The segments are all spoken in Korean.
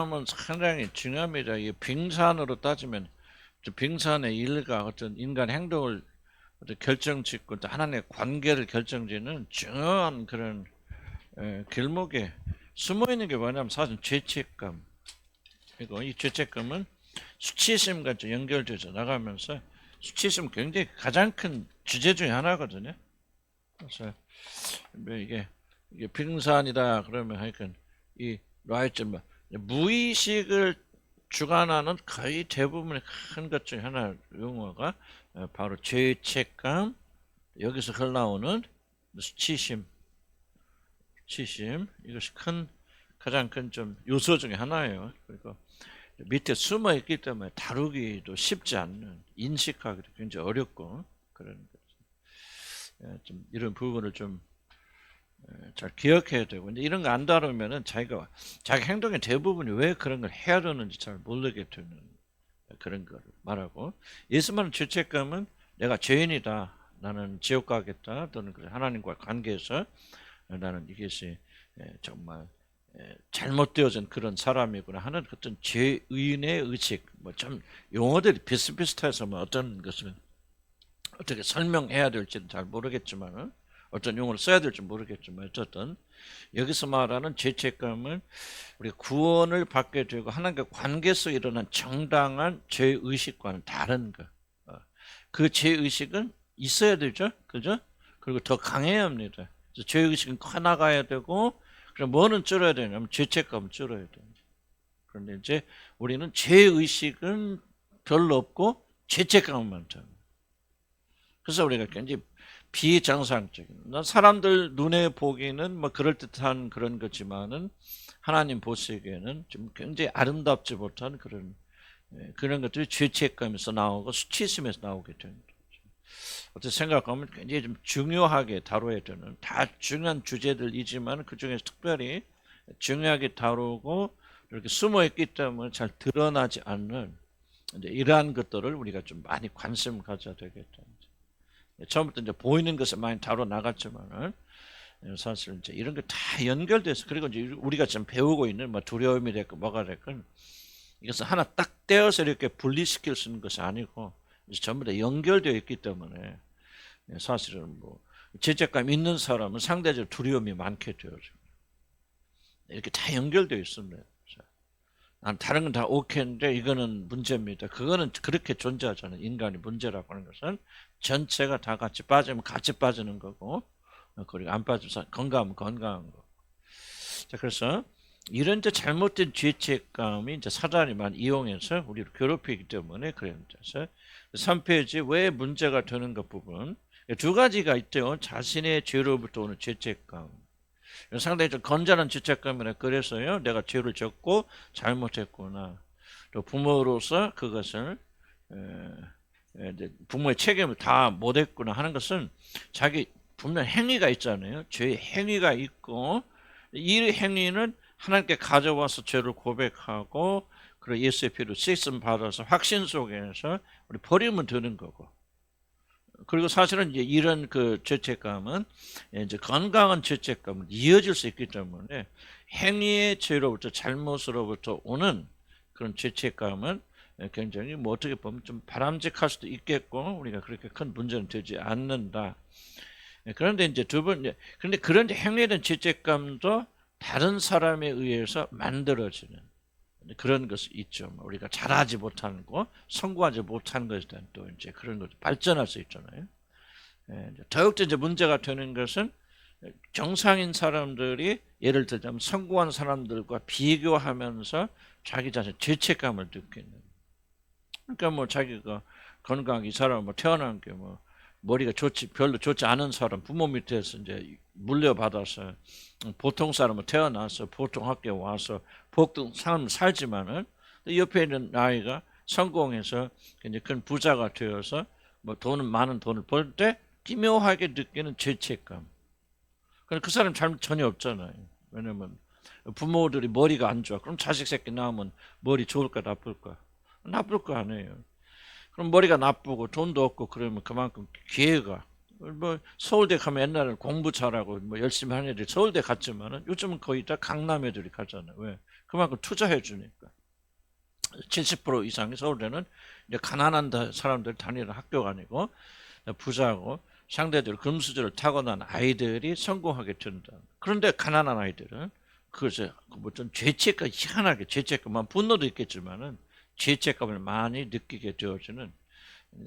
은 상당히 중요합니다. 이 빙산으로 따지면 빙산의 일가 어떤 인간 행동을 어떤 결정짓고 또 하나님의 관계를 결정짓는 중요한 그런 길목에 숨어 있는 게 뭐냐면 사실 죄책감. 그리고 이 죄책감은 수치심과 연결돼서 나가면서 수치심 굉장히 가장 큰 주제 중에 하나거든요. 그래서 뭐 이게 빙산이다 그러면 하여튼 이 라이점 무의식을 주관하는 거의 대부분의 큰 것 중에 하나 용어가 바로 죄책감, 여기서 흘러나오는 수치심, 이것이 가장 큰 좀 요소 중에 하나예요. 그리고 밑에 숨어 있기 때문에 다루기도 쉽지 않는, 인식하기도 굉장히 어렵고 그런 좀 이런 부분을 좀 잘 기억해야 되고, 근데 이런 거 안 다루면은 자기 행동의 대부분이 왜 그런 걸 해야 되는지 잘 모르게 되는 그런 걸 말하고, 예수만은 죄책감은 내가 죄인이다, 나는 지옥 가겠다, 또는 하나님과 관계에서 나는 이것이 정말 잘못되어진 그런 사람이구나 하는 어떤 죄의인의 의식, 뭐 좀 용어들이 비슷비슷해서 뭐 어떤 것은 어떻게 설명해야 될지는 잘 모르겠지만, 어떤 용어를 써야 될지 모르겠지만, 어쨌든 여기서 말하는 죄책감은 우리 구원을 받게 되고 하나님과 관계 속에 일어난 정당한 죄의식과는 다른 거. 그 죄의식은 있어야 되죠, 그죠? 그리고 더 강해야 합니다. 죄의식은 커나가야 되고, 그럼 뭐는 줄어야 되냐면 죄책감은 줄어야 돼요. 그런데 이제 우리는 죄의식은 별로 없고 죄책감은 많다. 그래서 우리가 굉장히 비정상적인, 사람들 눈에 보기에는 뭐 그럴듯한 그런 거지만은 하나님 보시기에는 좀 굉장히 아름답지 못한 그런 것들이 죄책감에서 나오고 수치심에서 나오게 됩니다. 어떻게 생각하면 굉장히 좀 중요하게 다뤄야 되는, 다 중요한 주제들이지만 그 중에서 특별히 중요하게 다루고 이렇게 숨어 있기 때문에 잘 드러나지 않는 이러한 것들을 우리가 좀 많이 관심 가져야 되겠다. 처음부터 이제 보이는 것을 많이 다뤄 나갔지만은 사실 이제 이런 거 다 연결돼서, 그리고 이제 우리가 지금 배우고 있는 뭐 두려움이 됐고 뭐가 됐건 이것은 하나 딱 떼어서 이렇게 분리시킬 수 있는 것이 아니고 전부 다 연결되어 있기 때문에 사실은 뭐 죄책감 있는 사람은 상대적으로 두려움이 많게 되어져. 이렇게 다 연결되어 있습니다. 난 다른 건 다 오케이인데 이거는 문제입니다. 그거는 그렇게 존재하잖아요. 인간이 문제라고 하는 것은 전체가 다 같이 빠지면 같이 빠지는 거고, 그리고 안 빠져서 건강하면 건강한 거. 자, 그래서 이런 이제 잘못된 죄책감이 이제 사단이 많이 이용해서 우리를 괴롭히기 때문에 그래요. 그래서 3페이지 왜 문제가 되는 것 부분 두 가지가 있대요. 자신의 죄로부터 오는 죄책감. 상당히 좀 건전한 죄책감이라, 그래서요 내가 죄를 졌고 잘못했구나, 또 부모로서 그것을 부모의 책임을 다 못했구나 하는 것은 자기 분명 행위가 있잖아요. 죄의 행위가 있고, 이 행위는 하나님께 가져와서 죄를 고백하고 그리고 예수의 피로 씻음 받아서 확신 속에서 우리 버리면 되는 거고, 그리고 사실은 이제 이런 그 죄책감은 이제 건강한 죄책감은 이어질 수 있기 때문에 행위의 죄로부터, 잘못으로부터 오는 그런 죄책감은 굉장히 뭐 어떻게 보면 좀 바람직할 수도 있겠고 우리가 그렇게 큰 문제는 되지 않는다. 그런데 이제 그런데 그런 행위에 대한 죄책감도 다른 사람에 의해서 만들어지는 그런 것이 있죠. 우리가 잘하지 못하는 거, 성공하지 못하는 것에 대한 또 이제 그런 것 발전할 수 있잖아요. 더욱더 이제 문제가 되는 것은 정상인 사람들이 예를 들자면 성공한 사람들과 비교하면서 자기 자신 죄책감을 느끼는. 그러니까 뭐 자기가 건강, 이 사람 뭐 태어난 게 뭐 머리가 별로 좋지 않은 사람, 부모 밑에서 이제 물려받아서 보통 사람은 태어나서 보통 학교에 와서 보통 삶을 살지만은 옆에 있는 아이가 성공해서 이제 큰 부자가 되어서 뭐 많은 돈을 벌 때 기묘하게 느끼는 죄책감. 그 사람 잘못 전혀 없잖아요. 왜냐면 부모들이 머리가 안 좋아. 그럼 자식 새끼 낳으면 머리 좋을까 나쁠까? 나쁠 거 아니에요. 그럼 머리가 나쁘고 돈도 없고 그러면 그만큼 기회가, 뭐 서울대 가면 옛날에는 공부 잘하고 뭐 열심히 하는 애들이 서울대 갔지만은 요즘은 거의 다 강남 애들이 가잖아요. 왜? 그만큼 투자해 주니까. 70% 이상이 서울에는 이제 가난한 사람들 다니는 학교가 아니고 부자고 상대적으로 금수저를 타고난 아이들이 성공하게 된다. 그런데 가난한 아이들은 그것을 어떤 죄책감, 희한하게 죄책감만, 분노도 있겠지만은 죄책감을 많이 느끼게 되어지는,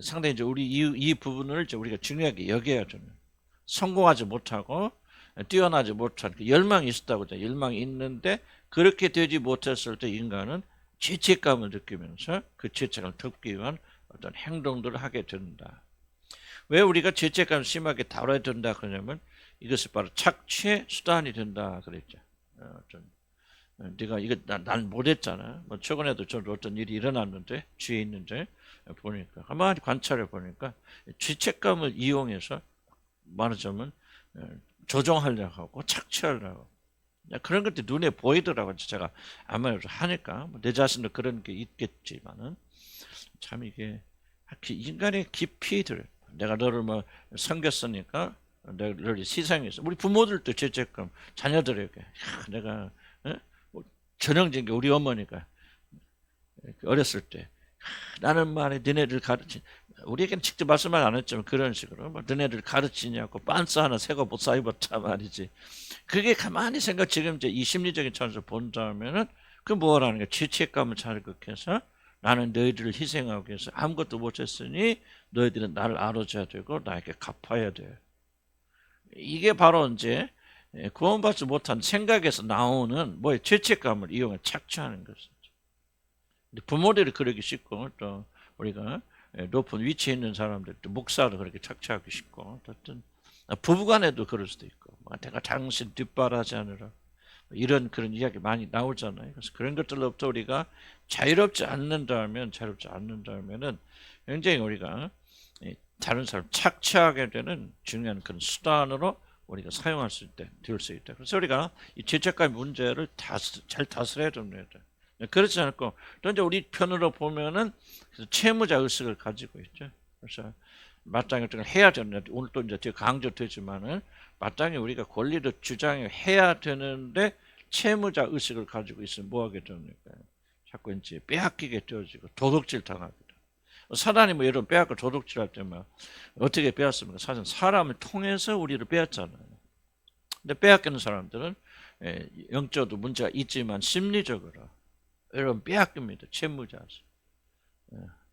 상당히 이제 우리 이 부분을 이제 우리가 중요하게 여겨야 되는, 성공하지 못하고 뛰어나지 못한 그 열망이 있었다고 하죠. 열망이 있는데 그렇게 되지 못했을 때 인간은 죄책감을 느끼면서 그 죄책감을 덮기 위한 어떤 행동들을 하게 된다. 왜 우리가 죄책감을 심하게 다뤄야 된다 그러냐면 이것이 바로 착취의 수단이 된다 그랬죠. 네가 이거 난 못했잖아. 뭐 최근에도 저 어떤 일이 일어났는데 주위에 있는데 보니까 가만히 관찰해 보니까 죄책감을 이용해서 말하자면 조종하려고 하고 착취하려고 그런 것들이 눈에 보이더라고요. 제가 아무래도 하니까 내 자신도 그런 게 있겠지만은 참 이게 인간의 깊이들, 내가 너를 뭐 섬겼으니까 너를 희생했어. 우리 부모들도 죄책감 자녀들에게 내가 전형적인 게 우리 어머니가 어렸을 때 나는 말에 너네들 가르치, 우리에게는 직접 말씀을 안 했지만 그런 식으로 너네들 가르치냐고 빤스 하나 새거 못 사 입었다 말이지. 그게 가만히 생각, 지금 이제 이 심리적인 차원에서 본다면은 그 뭐라는 게 죄책감을 자극해서 나는 너희들을 희생하기 위해서 아무것도 못했으니 너희들은 나를 알아줘야 되고 나에게 갚아야 돼. 이게 바로 이제 구원받지 못한 생각에서 나오는 뭐의 죄책감을 이용해 착취하는 것이죠. 부모들이 그러기 쉽고 또 우리가 높은 위치에 있는 사람들, 또 목사도 그렇게 착취하기 쉽고, 어떤 부부간에도 그럴 수도 있고, 내가 당신 뒷바라지 하느라 이런 그런 이야기 많이 나오잖아요. 그래서 그런 것들로부터 우리가 자유롭지 않는다면은 굉장히 우리가 다른 사람 착취하게 되는 중요한 그런 수단으로 우리가 사용할 수 있다, 될 수 있다. 그래서 우리가 이 죄책감 문제를 잘 다스려야 됩니다. 그렇지 않고 또 이제 우리 편으로 보면은 채무자 의식을 가지고 있죠. 그래서 마땅히 해야 되는데, 오늘 또 이제 강조되지만은 마땅히 우리가 권리를 주장해야 되는데 채무자 의식을 가지고 있으면 뭐 하게 됩니까? 자꾸 이제 빼앗기게 되어지고 도둑질 당하게 돼. 사단이 뭐 이런 빼앗고 도둑질할 때면 어떻게 빼앗습니까? 사실 사람을 통해서 우리를 빼앗잖아요. 근데 빼앗기는 사람들은 영적으로 문제가 있지만 심리적으로 여러분 빼앗깁니다. 채무자.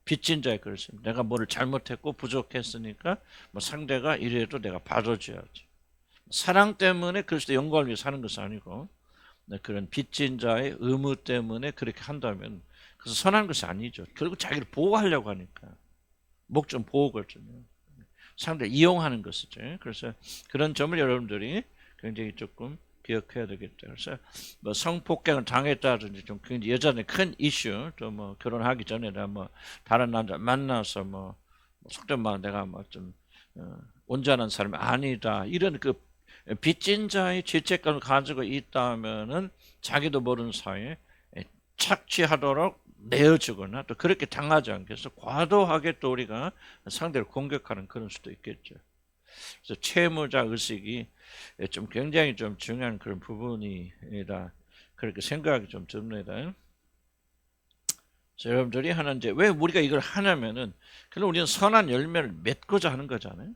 빚진 자에 그렇습니다. 내가 뭐를 잘못했고 부족했으니까 뭐 상대가 이래도 내가 받아줘야지. 사랑 때문에 그리스도 영광을 위해 사는 것이 아니고 그런 빚진 자의 의무 때문에 그렇게 한다면 그래서 선한 것이 아니죠. 결국 자기를 보호하려고 하니까 목적 보호거든요. 상대를 이용하는 것이죠. 그래서 그런 점을 여러분들이 굉장히 조금 기억해야 되겠다. 그래서 뭐 성폭행을 당했다든지 좀 굉장히 여전히 큰 이슈, 또 뭐 결혼하기 전에 뭐 다른 남자 만나서 뭐 속된 말 내가 뭐 좀 온전한 사람이 아니다, 이런 그 빚진 자의 죄책감을 가지고 있다면은 자기도 모르는 사이에 착취하도록 내어주거나 또 그렇게 당하지 않게 해서 과도하게 또 우리가 상대를 공격하는 그런 수도 있겠죠. 그래서 채무자 의식이 좀 굉장히 좀 중요한 그런 부분이다, 그렇게 생각이 좀 듭니다. 여러분들이 하는 이제 왜 우리가 이걸 하냐면은 결국 우리는 선한 열매를 맺고자 하는 거잖아요.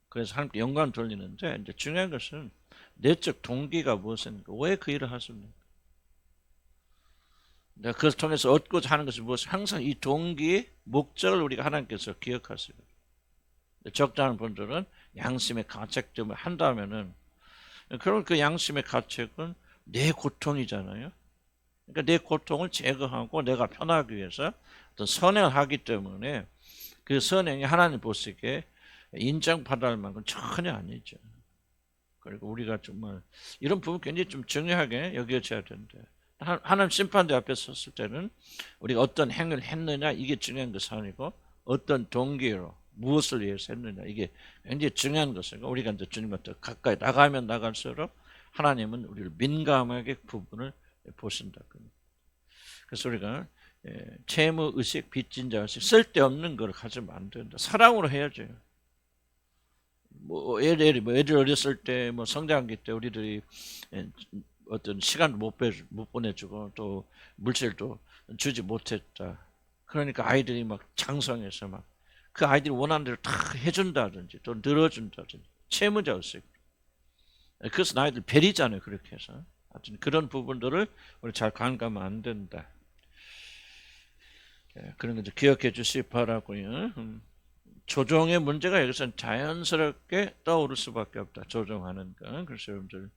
그래서 하나님께 영광을 돌리는데 이제 중요한 것은 내적 동기가 무엇입니까? 왜 그 일을 하십니까? 그것을 통해서 얻고자 하는 것이 무엇이? 항상 이 동기의 목적을 우리가 하나님께서 기억하세요. 적당한 분들은 양심의 가책 때문에 한다면은, 그럼 그 양심의 가책은 내 고통이잖아요. 그러니까 내 고통을 제거하고 내가 편하기 위해서 어떤 선행을 하기 때문에 그 선행이 하나님 보시기에 인정받을 만큼 전혀 아니죠. 그리고 우리가 정말 이런 부분 굉장히 좀 중요하게 여겨져야 되는데, 하나님 심판대 앞에 섰을 때는 우리가 어떤 행위를 했느냐 이게 중요한 것이 아니고 어떤 동기로 무엇을 위해서 했느냐 이게 굉장히 중요한 것이고, 우리가 이제 주님한테 가까이 나가면 나갈수록 하나님은 우리를 민감하게 부분을 보신다. 그래서 우리가 채무 의식, 빚진 자 의식, 쓸데없는 걸 가지면 안 된다. 사랑으로 해야죠. 뭐 애들 어렸을 때 뭐 성장기 때 우리들이 어떤 시간도 못 보내주고 또 물질도 주지 못했다. 그러니까 아이들이 막 장성해서 막 그 아이들이 원하는 대로 다 해준다든지 또 늘어준다든지 채무자였어요. 그래서 아이들 베리잖아요. 그렇게 해서. 하여튼 그런 부분들을 우리 잘 간과하면 안 된다. 그런 거 기억해 주시기 바라고요. 조종의 문제가 여기서는 자연스럽게 떠오를 수밖에 없다. 조종하는 거. 그래서 여러분들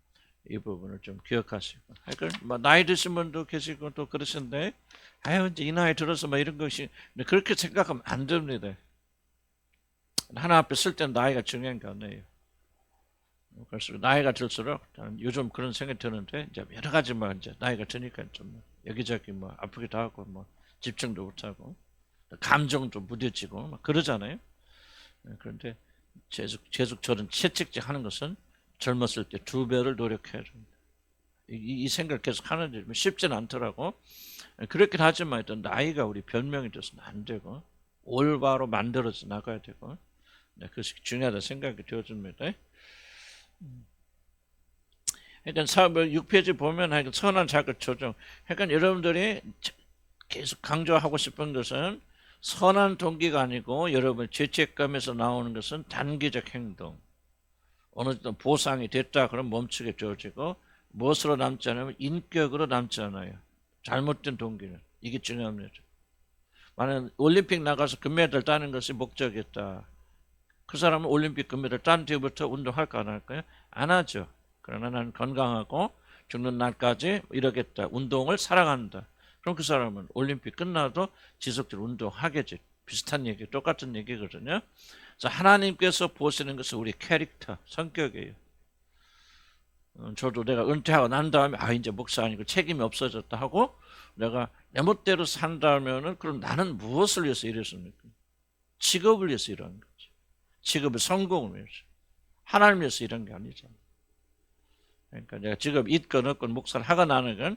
이 부분을 좀 기억하시고. 뭐 나이 드신 분도 계시고 또 그러신데, 아유 이제 이 나이 들어서 뭐 이런 것이 그렇게 생각하면 안 됩니다. 하나 앞에 쓸 때는 나이가 중요한 게 아니에요. 그래서 나이가 들수록 요즘 그런 생각이 드는데 이제 여러 가지 뭐 이제 나이가 드니까 좀 여기저기 뭐 아프기도 하고 뭐 집중도 못하고 감정도 무뎌지고 막 그러잖아요. 그런데 계속 저런 채찍질 하는 것은 젊었을 때 2배를 노력해야 됩니다. 이 생각을 계속 하는데 쉽지는 않더라고. 그렇긴 하지만 일단 나이가 우리 변명이 돼서는 안 되고 올바로 만들어서 나가야 되고 그것이 중요하다 생각이 되어집니다. 그러니까 6페이지 보면 선한 자극 조정. 그러니까 여러분들이 계속 강조하고 싶은 것은 선한 동기가 아니고 여러분 죄책감에서 나오는 것은 단기적 행동. 어느 정도 보상이 됐다 그러면 멈추게 되어지고 무엇으로 남지 않으면 인격으로 남지 않아요. 잘못된 동기는. 이게 중요합니다. 만약 올림픽 나가서 금메달 따는 것이 목적이었다. 그 사람은 올림픽 금메달 딴 뒤부터 운동할까 안 할까요? 안 하죠. 그러나 나는 건강하고 죽는 날까지 이러겠다. 운동을 사랑한다. 그럼 그 사람은 올림픽 끝나도 지속적으로 운동하겠지. 비슷한 얘기, 똑같은 얘기거든요. 그래서 하나님께서 보시는 것은 우리 캐릭터, 성격이에요. 저도 내가 은퇴하고 난 다음에 이제 목사 아니고 책임이 없어졌다 하고 내가 내 멋대로 산다면은 그럼 나는 무엇을 위해서 일했습니까? 직업을 위해서 일하는 거지. 직업의 성공을 위해서. 하나님 위해서 일한 게 아니잖아. 그러니까 내가 직업 있건 없건 목사를 하고 나는 건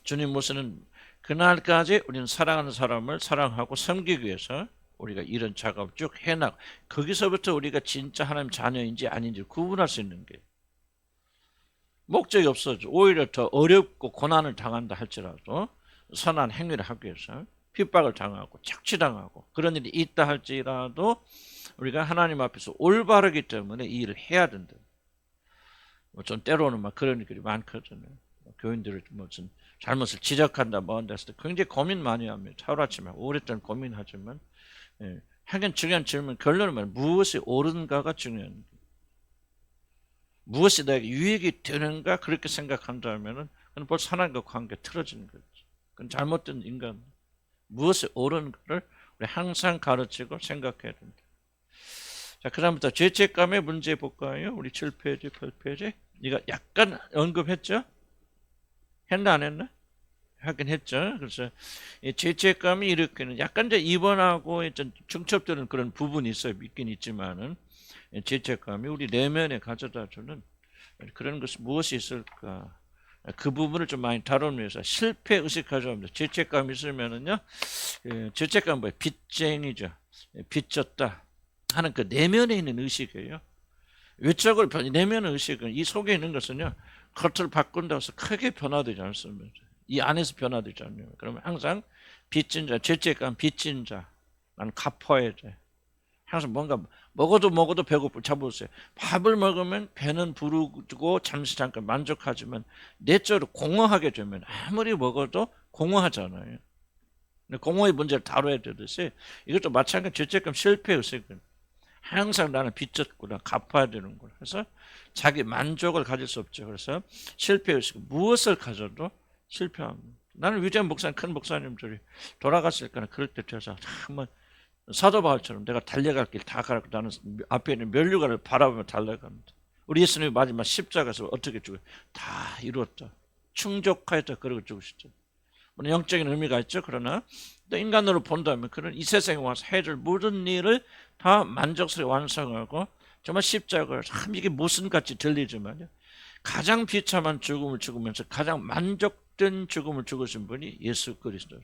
주님 모시는 그날까지 우리는 사랑하는 사람을 사랑하고 섬기기 위해서 우리가 이런 작업을 쭉 해나가. 거기서부터 우리가 진짜 하나님 자녀인지 아닌지 구분할 수 있는 게 목적이 없어져. 오히려 더 어렵고 고난을 당한다 할지라도 선한 행위를 하기 위해서 핍박을 당하고 착취당하고 그런 일이 있다 할지라도 우리가 하나님 앞에서 올바르기 때문에 이 일을 해야 된다. 전 때로는 막 그런 일이 많거든요. 교인들을 무슨 잘못을 지적한다 뭐 한다 했을 때 굉장히 고민 많이 합니다. 하루아침에 오랫동안 고민하지만 하긴 중요한 질문 결론은 뭐냐. 무엇이 옳은가가 중요한 거예요. 무엇이 내게 유익이 되는가 그렇게 생각한다면 그건 벌써 하나님과 관계 틀어지는 거죠. 그건 잘못된 인간. 무엇이 옳은가를 우리 항상 가르치고 생각해야 된다. 자, 그 다음부터 죄책감의 문제 볼까요? 우리 7페이지, 8페이지. 이거 약간 언급했죠? 했나 안 했나? 하긴 했죠. 그래서 죄책감이 일으키는 약간 이제 입원하고 중첩되는 그런 부분이 있어요. 있긴 있지만은 죄책감이 우리 내면에 가져다주는 그런 것이 무엇이 있을까? 그 부분을 좀 많이 다루면서 실패 의식하죠 합니다. 죄책감이 있으면은요, 죄책감 뭐예요? 빚쟁이죠. 빚졌다 하는 그 내면에 있는 의식이에요. 외적으로 내면의 의식은 이 속에 있는 것은요, 겉을 바꾼다고 해서 크게 변화되지 않습니다. 이 안에서 변화되지 않아요. 그러면 항상 빚진 자, 죄책감 빚진 자, 나는 갚아야 돼. 항상 뭔가 먹어도 배고플. 잡으세요. 밥을 먹으면 배는 부르고 잠깐 만족하지만 내적으로 공허하게 되면 아무리 먹어도 공허하잖아요. 공허의 문제를 다뤄야 되듯이 이것도 마찬가지 죄책감 실패 의식은 항상 나는 빚졌구나 갚아야 되는구나. 그래서 자기 만족을 가질 수 없죠. 그래서 실패 의식 무엇을 가져도 실패합니다. 나는 위대한 목사님 큰 목사님들이 돌아갔을 거나 그럴 때 돼서 한번 사도 바울처럼 내가 달려갈 길 다 가라고 나는 앞에 있는 면류관을 바라보며 달려갑니다. 우리 예수님이 마지막 십자가에서 어떻게 죽어요? 다 이루었다. 충족하였다. 그러고 죽으시죠. 물론 영적인 의미가 있죠. 그러나 또 인간으로 본다면 그런 이 세상에 와서 해줄 모든 일을 다 만족스럽게 완성하고 정말 십자가가 참 이게 모순같이 들리지만요. 가장 비참한 죽음을 죽으면서 가장 만족된 죽음을 죽으신 분이 예수 그리스도죠.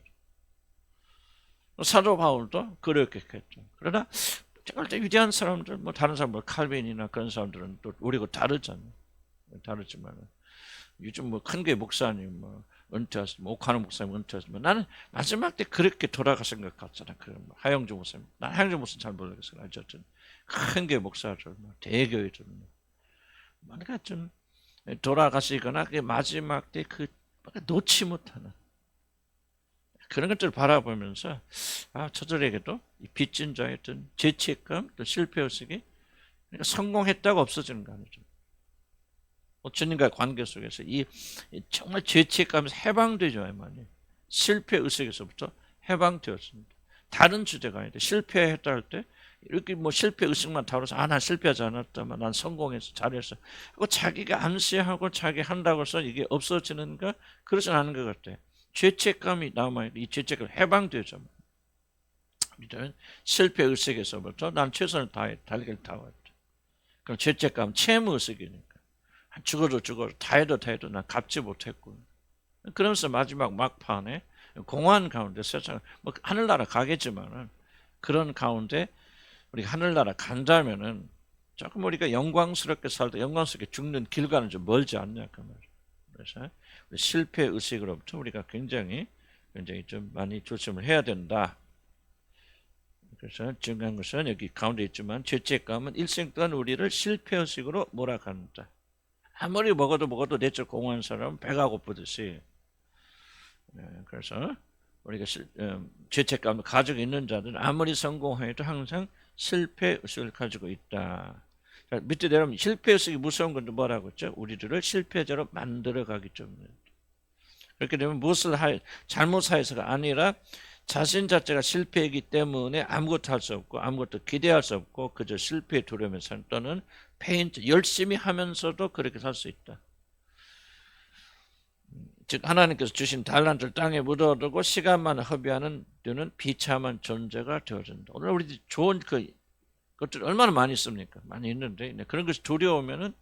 사도 바울도 그렇게 했죠. 그러나 정말 위대한 사람들, 뭐 다른 사람, 뭐 칼빈이나 그런 사람들은 또 우리하고 다르잖아요. 다르지만 요즘 뭐 큰 게 목사님 뭐 은퇴하시면 옥하는 목사님 은퇴하시면 나는 마지막 때 그렇게 돌아가신 것 같잖아. 그 하영주 목사님. 난 하영주 목사님 잘 모르겠어요. 어쨌든 큰 게 목사들 뭐 대교회들 뭔가 좀 돌아가시거나 그 마지막 때 그 놓지 못하는 그런 것들을 바라보면서 저들에게도 이 빚진 자의 어떤 죄책감, 또 실패의식이 그러니까 성공했다고 없어지는 거 아니죠. 주님과의 관계 속에서 이 정말 죄책감에서 해방되죠야만이 실패의식에서부터 해방되었습니다. 다른 주제가 아닌데 실패했다 할 때 이렇게 뭐 실패의식만 다뤄서 난 실패하지 않았다만 난 성공해서 잘했어. 그리고 자기가 암시하고 자기 한다고 해서 이게 없어지는가? 그러진 않은 것 같아. 죄책감이 남아있고 이 죄책감이 해방되죠. 우리는 실패의식에서부터 난 최선을 다해 달걀 다 왔다. 그럼 죄책감 채무의식이니까 죽어도 다 해도 난 갚지 못했고 그러면서 마지막 막판에 공허한 가운데 세상 뭐 하늘나라 가겠지만은 그런 가운데 우리가 하늘나라 간다면은 조금 우리가 영광스럽게 살다 영광스럽게 죽는 길과는 좀 멀지 않냐 그 말이에요. 그래서 실패 의식으로부터 우리가 굉장히 좀 많이 조심을 해야 된다. 그래서 중요한 것은 여기 가운데 있지만 죄책감은 일생 동안 우리를 실패 의식으로 몰아간다. 아무리 먹어도 내적 공허한 사람은 배가 고프듯이 그래서 우리가 죄책감을 가지고 있는 자들은 아무리 성공해도 항상 실패의식을 가지고 있다. 자, 밑에 내려오면 실패의식이 무서운 건데 뭐라고 했죠? 우리들을 실패자로 만들어가기 때문에. 그렇게 되면 무엇을 잘못해서가 아니라 자신 자체가 실패이기 때문에 아무것도 할 수 없고 아무것도 기대할 수 없고 그저 실패의 두려움에 산 또는 페인트 열심히 하면서도 그렇게 살 수 있다. 즉 하나님께서 주신 달란트를 땅에 묻어두고 시간만 허비하는 되는 비참한 존재가 되어진다. 오늘 우리 좋은 것들 얼마나 많이 있습니까? 많이 있는데 그런 것이 두려우면은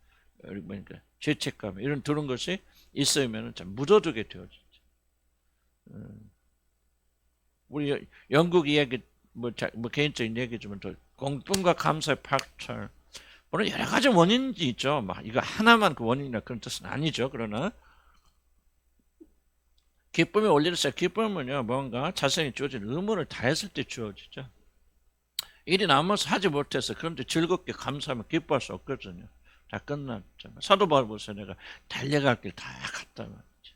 그러니까 죄책감 이런 그런 것이 있으면은 참 묻어두게 되어지죠. 우리 영국 이야기 뭐 개인적인 얘기지만 공분과 감사의 팍철 물론 여러 가지 원인이 있죠. 막 이거 하나만 그 원인이나 그런 뜻은 아니죠. 그러나 기쁨이 올리르세 기쁨은요 뭔가 자신이 주어진 의무를 다했을 때 주어지죠. 일이 남아서 하지 못해서 그런데 즐겁게 감사하면 기뻐할 수 없거든요. 다 끝났잖아요. 사도 바울 보세요. 내가 달려갈 길 다 갔다 말이죠.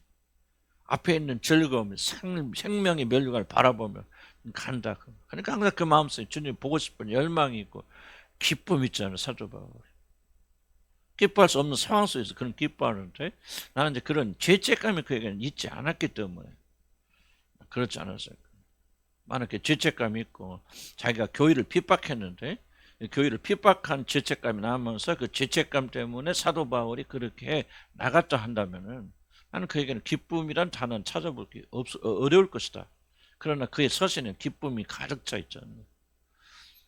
앞에 있는 즐거움, 생명의 면류관을 바라보며 간다. 그러니까 항상 그 마음속에 주님 보고 싶은 열망이 있고 기쁨이 있잖아요. 사도 바울. 기뻐할 수 없는 상황 속에서 그런 기뻐하는데 나는 이제 그런 죄책감이 그에게는 있지 않았기 때문에 그렇지 않았어요. 만약에 죄책감이 있고 자기가 교회를 핍박했는데 교회를 핍박한 죄책감이 나면서 그 죄책감 때문에 사도 바울이 그렇게 나갔다 한다면은 나는 그에게는 기쁨이란 단어는 찾아보기 어려울 것이다. 그러나 그의 서신에 기쁨이 가득 차 있잖아요.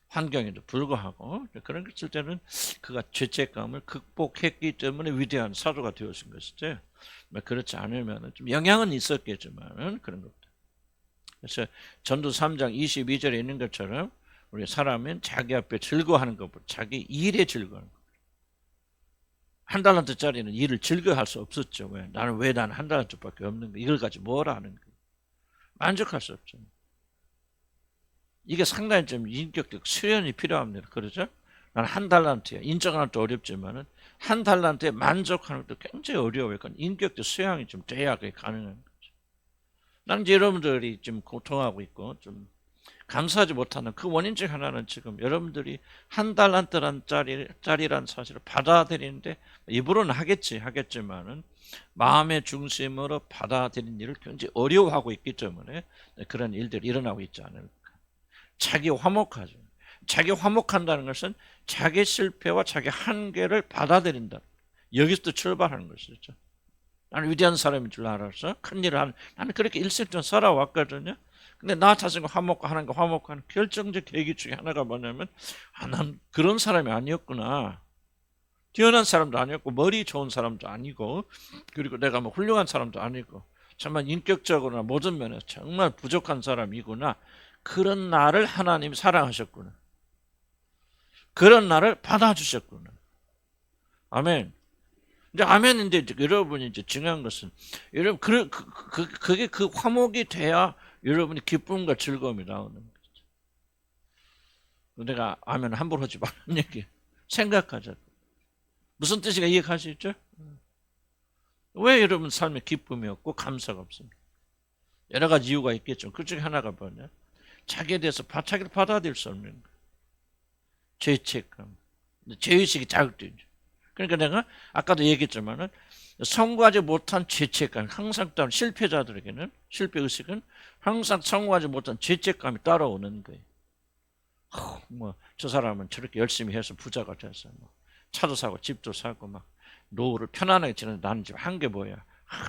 환경에도 불구하고 그런 것일 때는 그가 죄책감을 극복했기 때문에 위대한 사도가 되었은 것이죠. 그렇지 않으면 좀 영향은 있었겠지만 그런 것들. 그래서 전도 3장 22절에 있는 것처럼 우리 사람은 자기 앞에 즐거워하는 것보다 자기 일에 즐거워하는 것. 한 달란트짜리는 일을 즐거워할 수 없었죠. 나는 한 달란트밖에 없는 거 이걸 가지고 뭘 하는 거예요. 만족할 수 없죠. 이게 상당히 좀 인격적 수련이 필요합니다. 그러죠? 난 한 달란트야. 인정하는 것도 어렵지만은 한 달란트에 만족하는 것도 굉장히 어려워요. 그러니까 인격적 수양이 좀 돼야 그게 가능한 거죠. 나는 여러분들이 지금 고통하고 있고 좀 감사하지 못하는 그 원인 중 하나는 지금 여러분들이 한 달란트란 짜리란 사실을 받아들이는데 입으로는 하겠지만은 마음의 중심으로 받아들이는 일을 굉장히 어려워하고 있기 때문에 그런 일들이 일어나고 있지 않을까. 자기 화목하죠. 자기 화목한다는 것은 자기 실패와 자기 한계를 받아들인다. 여기서부터 출발하는 것이죠. 나는 위대한 사람인 줄 알아서 큰일을 하는 나는 그렇게 일생 동안 살아왔거든요. 근데 나 자신과 화목하는 결정적 계기 중에 하나가 뭐냐면 난 그런 사람이 아니었구나. 뛰어난 사람도 아니었고 머리 좋은 사람도 아니고 그리고 내가 뭐 훌륭한 사람도 아니고 정말 인격적으로나 모든 면에서 정말 부족한 사람이구나. 그런 나를 하나님이 사랑하셨구나. 그런 나를 받아주셨구나. 아멘. 이제 아멘인데 여러분이 이제 중요한 것은 여러분 그게 그 화목이 돼야 여러분이 기쁨과 즐거움이 나오는 거죠. 내가 아멘 함부로 하지 말라는 얘기 생각하자. 무슨 뜻인가 이해하시죠? 왜 여러분 삶에 기쁨이 없고 감사가 없습니까? 여러 가지 이유가 있겠죠. 그 중에 하나가 뭐냐? 자기에 대해서 자기를 받아들일 수 없는 거예요. 죄책감, 죄의식이 자극되죠. 그러니까 내가 아까도 얘기했지만은 성공하지 못한 죄책감, 항상 따로 실패자들에게는 실패의식은 항상 성공하지 못한 죄책감이 따라오는 거예요. 뭐 저 사람은 저렇게 열심히 해서 부자가 돼서 뭐 차도 사고 집도 사고 막 노후를 편안하게 지내는데 나는 지금 한 게 뭐야?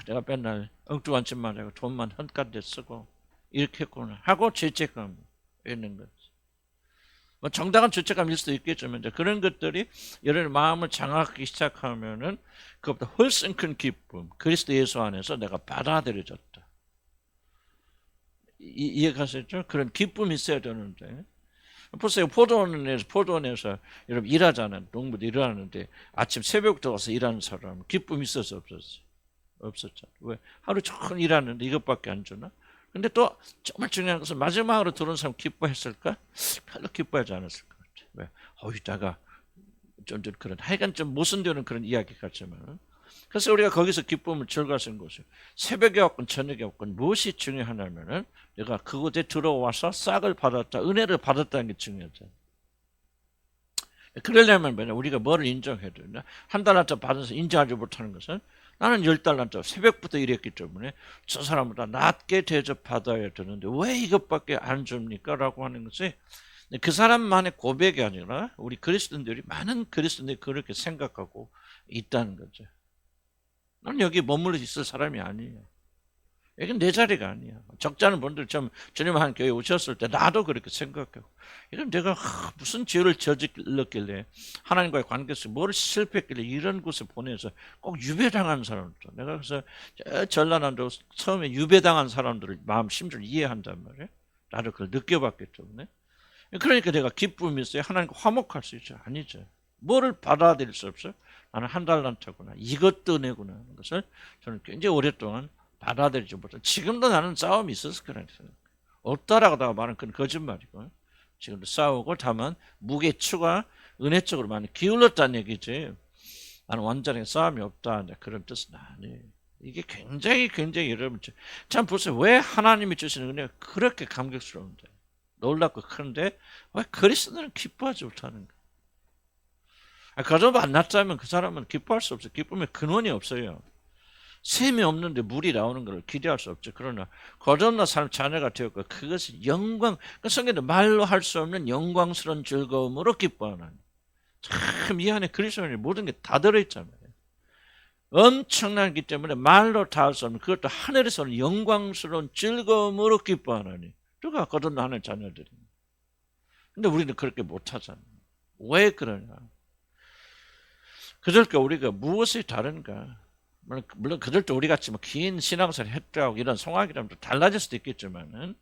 내가 맨날 엉뚱한 짓만 하고 돈만 헛간데 쓰고 이렇게 했구나 하고 죄책감이 있는 거지. 뭐 정당한 죄책감일 수도 있겠지만 그런 것들이 여러분의 마음을 장악하기 시작하면은 그것보다 훨씬 큰 기쁨, 그리스도 예수 안에서 내가 받아들여졌다. 이해가시죠? 그런 기쁨이 있어야 되는데 보세요. 포도원에서 여러분 일하잖아요. 농부들 일하는데 아침 새벽부터 와서 일하는 사람 기쁨이 있었어 없었어? 없었잖아. 왜? 하루 종일 일하는데 이것밖에 안 주나? 근데 또 정말 중요한 것은 마지막으로 들어온 사람 기뻐했을까? 별로 기뻐하지 않았을 것 같아. 왜? 이따가 좀 그런 하여간 좀 모순되는 그런 이야기 같지만 그래서 우리가 거기서 기쁨을 즐거워하는 것이 새벽에 왔건 저녁에 왔건 무엇이 중요하냐면은 내가 그곳에 들어와서 싹을 받았다, 은혜를 받았다는 게 중요하잖아. 그러려면 뭐냐? 우리가 뭐를 인정해야 되냐? 한 달러짜리 받아서 인정하지 못하는 것은 나는 10달러짜리 새벽부터 일했기 때문에 저 사람보다 낮게 대접받아야 되는데 왜 이것밖에 안 줍니까? 라고 하는 것이 그 사람만의 고백이 아니라 우리 그리스도인들이 많은 그리스도인들이 그렇게 생각하고 있다는 거죠. 나는 여기 머물러 있을 사람이 아니에요. 여긴 내 자리가 아니야. 적잖은 분들 좀 주님 한 교회 오셨을 때 나도 그렇게 생각하고 이런 내가 무슨 죄를 저질렀길래 하나님과의 관계에서 뭘 실패했길래 이런 곳에 보내서 꼭 유배당한 사람들 내가 그래서 전라남도 처음에 유배당한 사람들을 마음 심지어 이해한단 말이에요. 나도 그걸 느껴봤기 때문에 그러니까 내가 기쁨이 있어요. 하나님과 화목할 수 있죠. 아니죠. 뭐를 받아들일 수 없어요. 나는 한 달란트구나. 이것도 내구나 하는 것을 저는 굉장히 오랫동안 받아들이지 못해. 지금도 나는 싸움이 있었을 거라는 생각. 없다라고 다 말은 그건 거짓말이고. 지금도 싸우고 다만 무게추가 은혜 쪽으로 많이 기울었다는 얘기지. 나는 완전히 싸움이 없다. 그런 뜻은 아니에요. 이게 굉장히 여러분 참 보세요. 왜 하나님이 주시는 은혜가 그렇게 감격스러운데 놀랍고 큰데 왜 그리스도는 기뻐하지 못하는가? 거저 안 났다면 그 사람은 기뻐할 수 없어요. 기쁨의 근원이 없어요. 샘이 없는데 물이 나오는 걸 기대할 수 없죠. 그러나 거듭난 삶 자녀가 되었고 그것이 영광, 그 성경에 말로 할 수 없는 영광스러운 즐거움으로 기뻐하는. 참 이 안에 그리스도인의 모든 게 다 들어있잖아요. 엄청나기 때문에 말로 다 할 수 없는 그것도 하늘에서는 영광스러운 즐거움으로 기뻐하느니 누가 거듭난 하나님의 자녀들입니다. 근데 우리는 그렇게 못하잖아요. 왜 그러냐? 그럴까 우리가 무엇이 다른가? 물론 그들도 우리 같이 긴 신앙생활 했다고 이런 성악이라면 달라질 수도 있겠지만은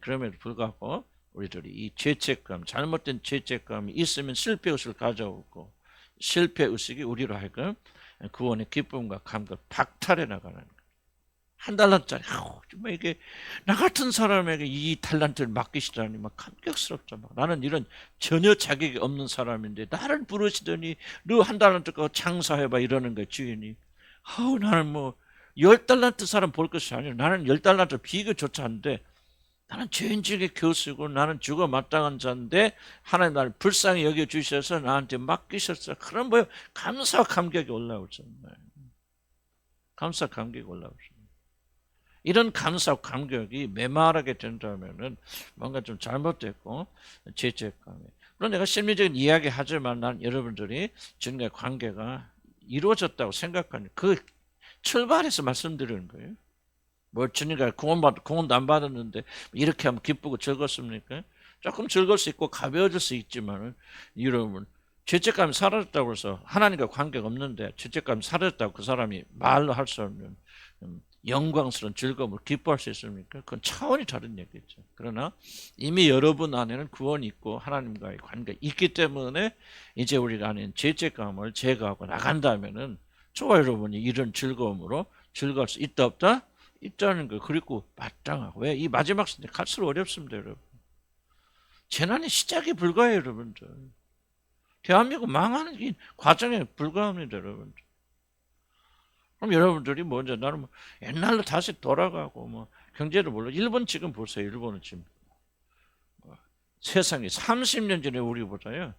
그럼에도 불구하고 우리들이 이 죄책감, 잘못된 죄책감이 있으면 실패의식을 가져오고 실패의식이 우리로 하여금 구원의 기쁨과 감격을 박탈해 나가는 거예요. 한 달란트짜리 정말 이게 나 같은 사람에게 이 달란트를 맡기시다니 막 감격스럽죠. 막 나는 이런 전혀 자격이 없는 사람인데 나를 부르시더니 너 한 달란트 거 장사해봐 이러는 거예요. 주인이. 나는 뭐 10달란트 사람 볼 것이 아니라 나는 10달란트 비교조차 한데 나는 죄인중의 교수고 나는 죽어 마땅한 자인데 하나님 나를 불쌍히 여겨주셔서 나한테 맡기셨어. 그런 뭐예요? 감사와 감격이 올라오잖아요. 감사와 감격이 올라오죠. 이런 감사와 감격이 메마르게 된다면은 뭔가 좀 잘못됐고 죄책감이. 물론 내가 심리적인 이야기 하지만 난 여러분들이 주님과의 관계가 이루어졌다고 생각하는 그 출발해서 말씀드리는 거예요. 뭐 주님과 구원도 안 받았는데 이렇게 하면 기쁘고 즐겁습니까? 조금 즐거울 수 있고 가벼워질 수 있지만 여러분 죄책감이 사라졌다고 해서 하나님과 관계가 없는데 죄책감이 사라졌다고 그 사람이 말로 할 수 없는 영광스러운 즐거움을 기뻐할 수 있습니까? 그건 차원이 다른 얘기죠. 그러나 이미 여러분 안에는 구원이 있고 하나님과의 관계가 있기 때문에 이제 우리가 아닌 죄책감을 제거하고 나간다면은 좋아요, 여러분이 이런 즐거움으로 즐거울 수 있다 없다? 있다는 거. 그리고 마땅하고. 왜? 이 마지막 시대 갈수록 어렵습니다, 여러분. 재난의 시작이 불과해요, 여러분들. 대한민국 망하는 이 과정에 불과합니다, 여러분들. 그럼 여러분들이 먼저 나는 뭐 옛날로 다시 돌아가고 뭐 경제를 몰라. 일본 지금 보세요. 일본은 지금 세상에 30년 전에 우리보다요.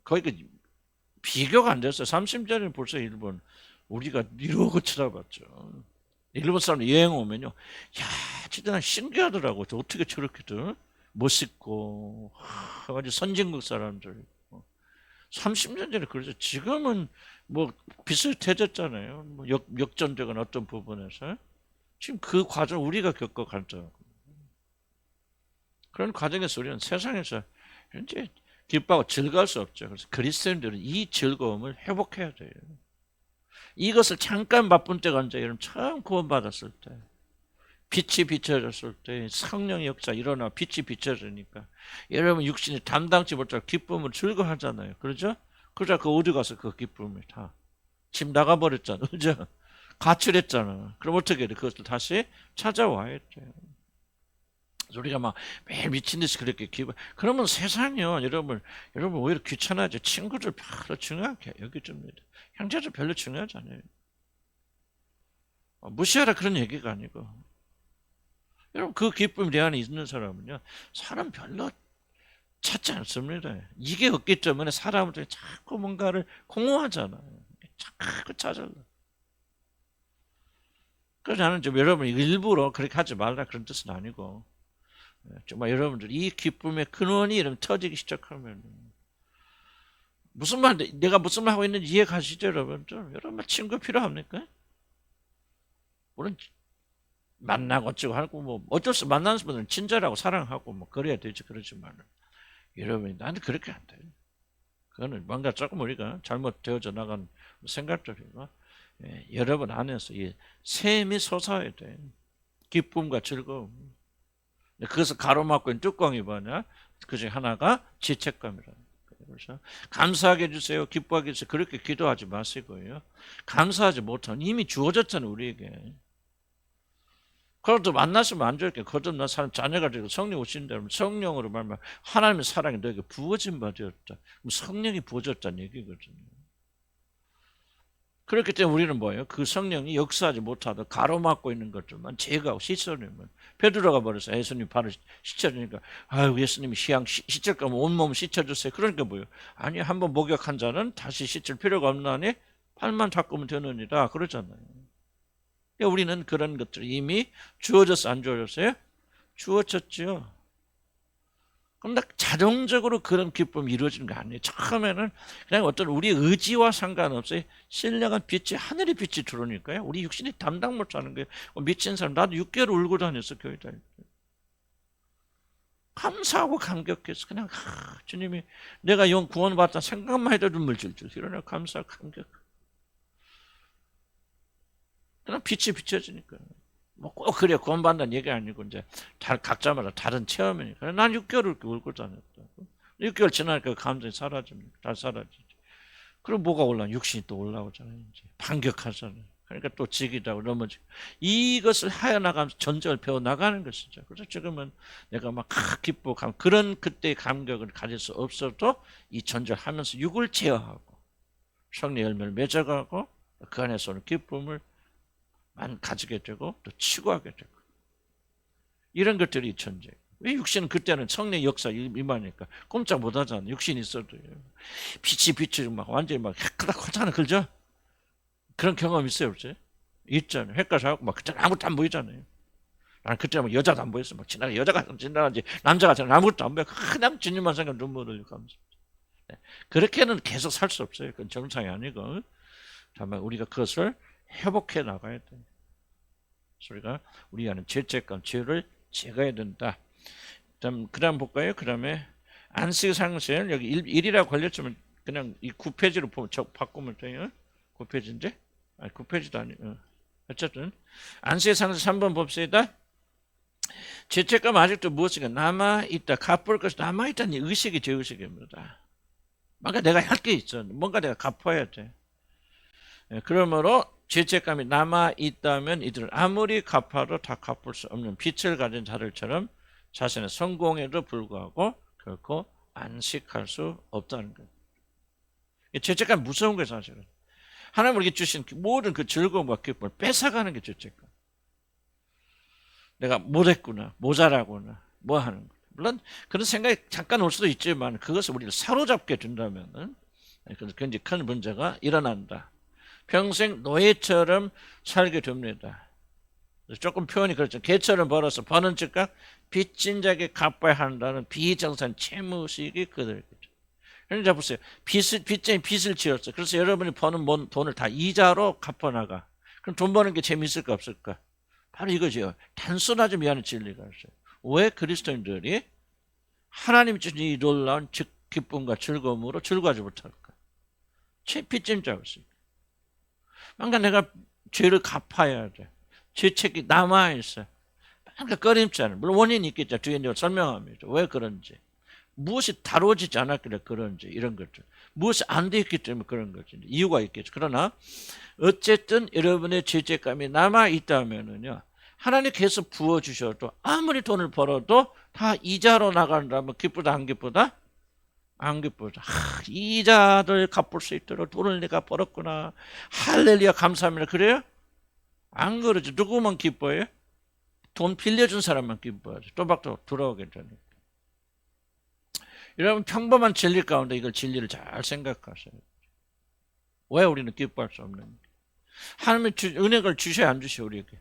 거의 그 비교가 안 됐어요. 30년 전에 벌써 일본 우리가 이러고 쳐다봤죠. 일본 사람 여행 오면요. 야, 진짜 신기하더라고. 어떻게 저렇게들 멋있고 아주 선진국 사람들. 30년 전에 그러죠. 지금은 뭐 비슷해졌잖아요. 뭐 역전적인 어떤 부분에서. 지금 그 과정 우리가 겪어간다. 그런 과정에서 우리는 세상에서 현재 기뻐하고 즐거울 수 없죠. 그래서 그리스도인들은 이 즐거움을 회복해야 돼요. 이것을 잠깐 맛본 때가 언제? 여러분 처음 구원받았을 때. 빛이 비춰졌을 때 성령의 역사 일어나 빛이 비춰지니까 여러분 육신이 담당치 못할 기쁨을 즐거워하잖아요. 그러죠? 그러자 그 어디 가서 그 기쁨을 다 집 나가버렸잖아. 그죠? 가출했잖아. 그럼 어떻게 돼? 그것을 다시 찾아와야 돼요. 우리가 막 매일 미친 듯이 그렇게 기분. 그러면 세상이요, 여러분 오히려 귀찮아져. 친구들 별로 중요하게 여기줍니다. 형제들 별로 중요하지 않아요. 무시하라 그런 얘기가 아니고. 여러분 그 기쁨이 내 안에 있는 사람은요, 사람 별로 찾지 않습니다. 이게 없기 때문에 사람들이 자꾸 뭔가를 공허하잖아요. 자꾸 찾아요. 그래서 나는 좀 여러분 일부러 그렇게 하지 말라 그런 뜻은 아니고. 정말 여러분들 이 기쁨의 근원이 이름 터지기 시작하면 무슨 말 내가 무슨 말 하고 있는지 이해가시죠, 여러분들? 여러분 친구 필요합니까? 물론 만나고 어쩌고 하고 뭐 어쩔 수 만나는 분들은 친절하고 사랑하고 뭐 그래야 되지. 그렇지만 여러분 나한테 그렇게 안 돼요. 그거는 뭔가 조금 우리가 잘못되어져 나간 생각들이고 여러분 안에서 이 샘이 솟아야 돼. 기쁨과 즐거움. 그것을 가로막고 있는 뚜껑이 뭐냐? 그 중에 하나가 죄책감이라는 거예요. 그래서 감사하게 해주세요. 기뻐하게 해주세요. 그렇게 기도하지 마시고요. 감사하지 못하면 이미 주어졌잖아요. 우리에게. 그래도 만나시면 안 좋게 거듭난 사람 자녀가 되고 성령 오신다면 성령으로 말하면 하나님의 사랑이 너에게 부어진 바 되었다. 성령이 부어졌다는 얘기거든요. 그렇기 때문에 우리는 뭐예요? 그 성령이 역사하지 못하다 가로막고 있는 것들만 제거하고 씻어내면 베드로가 버려서 예수님 발을 씻어주니까 아유 예수님이 씻을 거면 온몸 씻어주세요. 그러니까 뭐예요? 아니 한번 목욕한 자는 다시 씻을 필요가 없나니 발만 닦으면 되느니라 그러잖아요. 그러니까 우리는 그런 것들이 이미 주어졌어 안 주어졌어요? 주어졌죠. 그럼 자동적으로 그런 기쁨이 이루어지는 거 아니에요. 처음에는 그냥 어떤 우리의 의지와 상관없어요. 신령한 빛이 하늘의 빛이 들어오니까요. 우리 육신이 담당 못하는 거예요. 미친 사람 나도 6개월 울고 다녔어 교회 다닐 때. 감사하고 감격해서 그냥 주님이 내가 영 구원받다 생각만 해도 눈물 줄줄 이러나 감사하고 감격. 그냥 빛이 비춰지니까. 뭐 꼭 그래 구원받는다는 얘기 아니고 이제 각자마다 다른 체험이니까. 난 6개월을 울고 다녔다. 6개월 지나니까 감정이 사라집니다. 다 사라지죠. 그럼 뭐가 올라? 육신이 또 올라오잖아요. 이제 반격하잖아요. 그러니까 또 지기다고 넘어지고 이것을 하여 나가면서 전쟁을 배워 나가는 것이죠. 그래서 지금은 내가 막 기뻐하고 그런 그때의 감격을 가질 수 없어도 이 전쟁을 하면서 육을 제어하고 성령 열매를 맺어가고 그 안에서 오는 기쁨을 만 가지게 되고 또 치고하게 되고 이런 것들이 전쟁. 왜 육신은 그때는 성령의 역사 임하니까 꼼짝 못하잖아요. 육신이 있어도요. 빛이 빛이 막 완전히 막 헷갈하잖아, 그죠? 그런 경험 있어요, 없어요? 있잖아요. 헷갈하고 막 그때는 아무것도 안 보이잖아요. 난 그때는 막 여자도 안 보였어. 막 지나가 여자가 지나가지 남자가 지나가 아무것도 안 보여. 그냥 주님만 생각 눈물을 흘리고 하면서. 네. 그렇게는 계속 살 수 없어요. 그건 정상이 아니고. 다만 우리가 그것을 회복해 나가야 돼. 우리가 우리 안에 죄책감, 죄를 제거해야 된다. 그 다음 볼까요? 그 다음에 안식상세 여기 1이라고 걸렸지만 그냥 이 9페이지로 바꾸면 돼요. 9페이지인데? 아니 9페이지도 아니에요. 어쨌든 안식상세 3번 봅시다. 죄책감 아직도 무엇인가 남아있다. 갚을 것이 남아있다는 의식이 죄의식입니다. 뭔가 내가 할 게 있어. 뭔가 내가 갚아야 돼. 그러므로 죄책감이 남아 있다면 이들은 아무리 갚아도 다 갚을 수 없는 빚을 가진 자들처럼 자신의 성공에도 불구하고 결코 안식할 수 없다는 거예요. 죄책감 무서운 거예요, 사실은. 하나님 우리에게 주신 모든 그 즐거움과 기쁨을 뺏어가는 게 죄책감. 내가 못했구나, 모자라구나, 뭐 하는 거예요. 물론 그런 생각이 잠깐 올 수도 있지만 그것을 우리를 사로잡게 된다면 굉장히 큰 문제가 일어난다. 평생 노예처럼 살게 됩니다. 조금 표현이 그렇죠. 개처럼 벌어서 버는 즉각 빚진 자에게 갚아야 한다는 비정산 채무식이 그들이죠. 그러니까 보세요. 빚쟁이 빚을 지었어. 그래서 여러분이 버는 돈을 다 이자로 갚아나가. 그럼 돈 버는 게 재미있을까 없을까? 바로 이거죠. 단순하지 미안한 진리가 있어요. 왜 그리스도인들이 하나님이 주신 이 놀라운 기쁨과 즐거움으로 즐거워하지 못할까? 빚진 자가 있어요. 그러니까 내가 죄를 갚아야 돼. 죄책이 남아있어. 그러니까 꺼림지 않아요. 물론 원인이 있겠죠. 뒤에 내가 설명합니다. 왜 그런지. 무엇이 다뤄지지 않았길래 그런지 이런 것들. 무엇이 안 돼 있기 때문에 그런 거지. 이유가 있겠죠. 그러나 어쨌든 여러분의 죄책감이 남아있다면요. 하나님께서 부어주셔도 아무리 돈을 벌어도 다 이자로 나간다면 기쁘다 안 기쁘다? 안 기쁘다. 이자를 갚을 수 있도록 돈을 내가 벌었구나. 할렐루야 감사합니다. 그래요? 안 그러죠. 누구만 기뻐해요? 돈 빌려준 사람만 기뻐하죠. 또박또 돌아오게 되니까. 여러분 평범한 진리 가운데 이걸 진리를 잘 생각하세요. 왜 우리는 기뻐할 수 없는가? 하나님이 은혜를 주셔야 안 주셔 우리에게?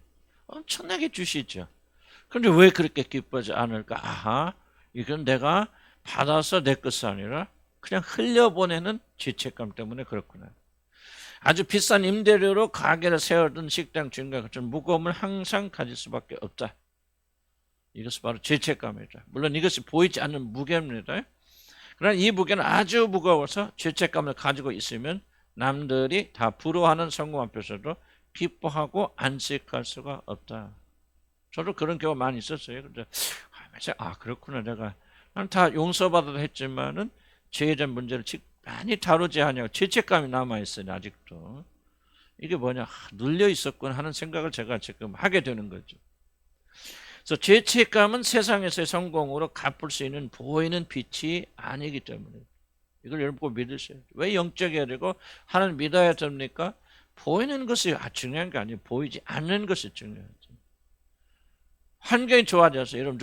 엄청나게 주시죠. 그런데 왜 그렇게 기뻐하지 않을까? 아하, 이건 내가 받아서 내 것이 아니라 그냥 흘려보내는 죄책감 때문에 그렇구나. 아주 비싼 임대료로 가게를 세우던 식당 주인과 같은 무거움을 항상 가질 수밖에 없다. 이것이 바로 죄책감이다. 물론 이것이 보이지 않는 무게입니다. 그러나 이 무게는 아주 무거워서 죄책감을 가지고 있으면 남들이 다 부러워하는 성공 앞에서도 기뻐하고 안식할 수가 없다. 저도 그런 경우 많이 있었어요. 근데 그렇구나. 난 다 용서받아도 했지만은 죄에 대한 문제를 많이 다루지 않냐고 죄책감이 남아있어요. 아직도. 이게 뭐냐. 눌려 있었구나 하는 생각을 제가 지금 하게 되는 거죠. 그래서 죄책감은 세상에서의 성공으로 갚을 수 있는 보이는 빛이 아니기 때문에 이걸 여러분 꼭 믿으셔야 돼요. 왜 영적이어야 되고 하나님 믿어야 됩니까? 보이는 것이 중요한 게 아니에요. 보이지 않는 것이 중요하죠. 환경이 좋아져서 여러분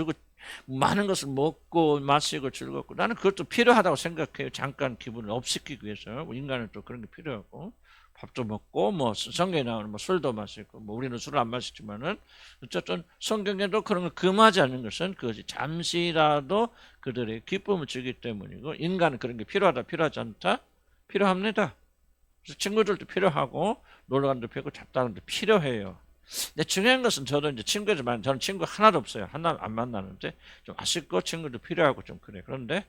많은 것을 먹고 마시고 즐겁고 나는 그것도 필요하다고 생각해요. 잠깐 기분을 업시키기 위해서 인간은 또 그런 게 필요하고 밥도 먹고 뭐 성경에 나오는 뭐 술도 마시고 뭐 우리는 술을 안 마시지만은 어쨌든 성경에도 그런 걸 금하지 않는 것은 그것이 잠시라도 그들의 기쁨을 주기 때문이고 인간은 그런 게 필요하다 필요하지 않다 필요합니다. 그래서 친구들도 필요하고 놀러가는 데 필요하고 잡다는 데 필요해요. 근데 중요한 것은 저도 이제 친구지만 저는 친구 하나도 없어요. 하나 안 만나는데 좀 아쉽고 친구도 필요하고 좀 그래. 그런데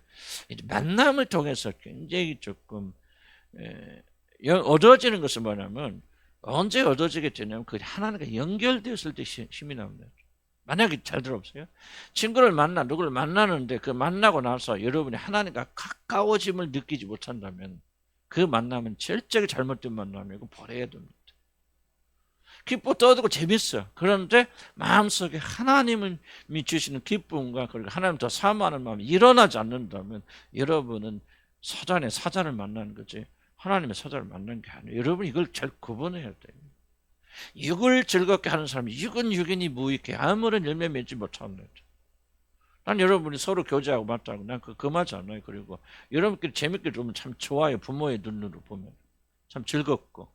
이제 만남을 통해서 굉장히 조금 얻어지는 것은 뭐냐면 언제 얻어지게 되냐면 그 하나님과 연결되었을 때 힘이 납니다. 만약에 잘 들어보세요. 친구를 누구를 만나는데 그 만나고 나서 여러분이 하나님과 가까워짐을 느끼지 못한다면 그 만남은 절대로 잘못된 만남이고 버려야 됩니다. 기뻐 떠들고 재밌어. 그런데 마음속에 하나님이 주시는 기쁨과 그리고 하나님 더 사모하는 마음이 일어나지 않는다면 여러분은 사자를 만나는 거지 하나님의 사자를 만나는 게 아니에요. 여러분 이걸 잘 구분해야 돼요. 육을 즐겁게 하는 사람이 육은 육인이 무익해 아무런 열매 맺지 못합니다. 난 여러분이 서로 교제하고 맞다고 난 그 말지 않아요. 그리고 여러분끼리 재밌게 보면 참 좋아요. 부모의 눈으로 보면 참 즐겁고.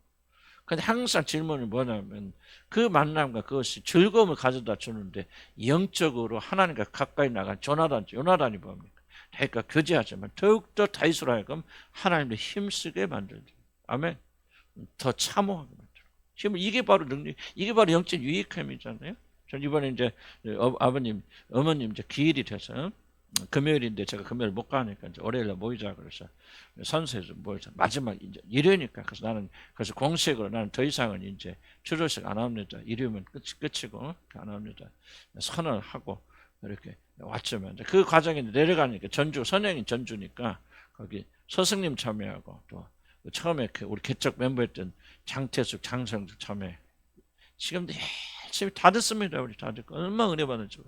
근데 항상 질문은 뭐냐면 그 만남과 그것이 즐거움을 가져다 주는데 영적으로 하나님과 가까이 나간 요나단이 뭡니까? 그러니까 교제하지만 더욱더 다윗으로 하여금 하나님을 힘쓰게 만들죠. 아멘. 더 참호하게 만들고. 지금 이게 바로 능력, 이게 바로 영적 유익함이잖아요. 전 이번에 이제 어머님 이제 기일이 돼서 금요일인데 제가 금요일 못 가니까 이제 월요일에 모이자 그래서 선수에서 모이자 마지막 이제 일요일이니까 그래서 공식으로 나는 더 이상은 이제 추조식 안 합니다. 일요일은 끝이고 안 합니다. 선언을 하고 이렇게 왔지만 그 과정에 내려가니까 선행이 전주니까 거기 스승님 참여하고 또 처음에 우리 개척 멤버였던 장태숙, 장성주 처음에 지금도 열심히 다 듣습니다. 우리 다 듣고 얼마나 은혜 받는지.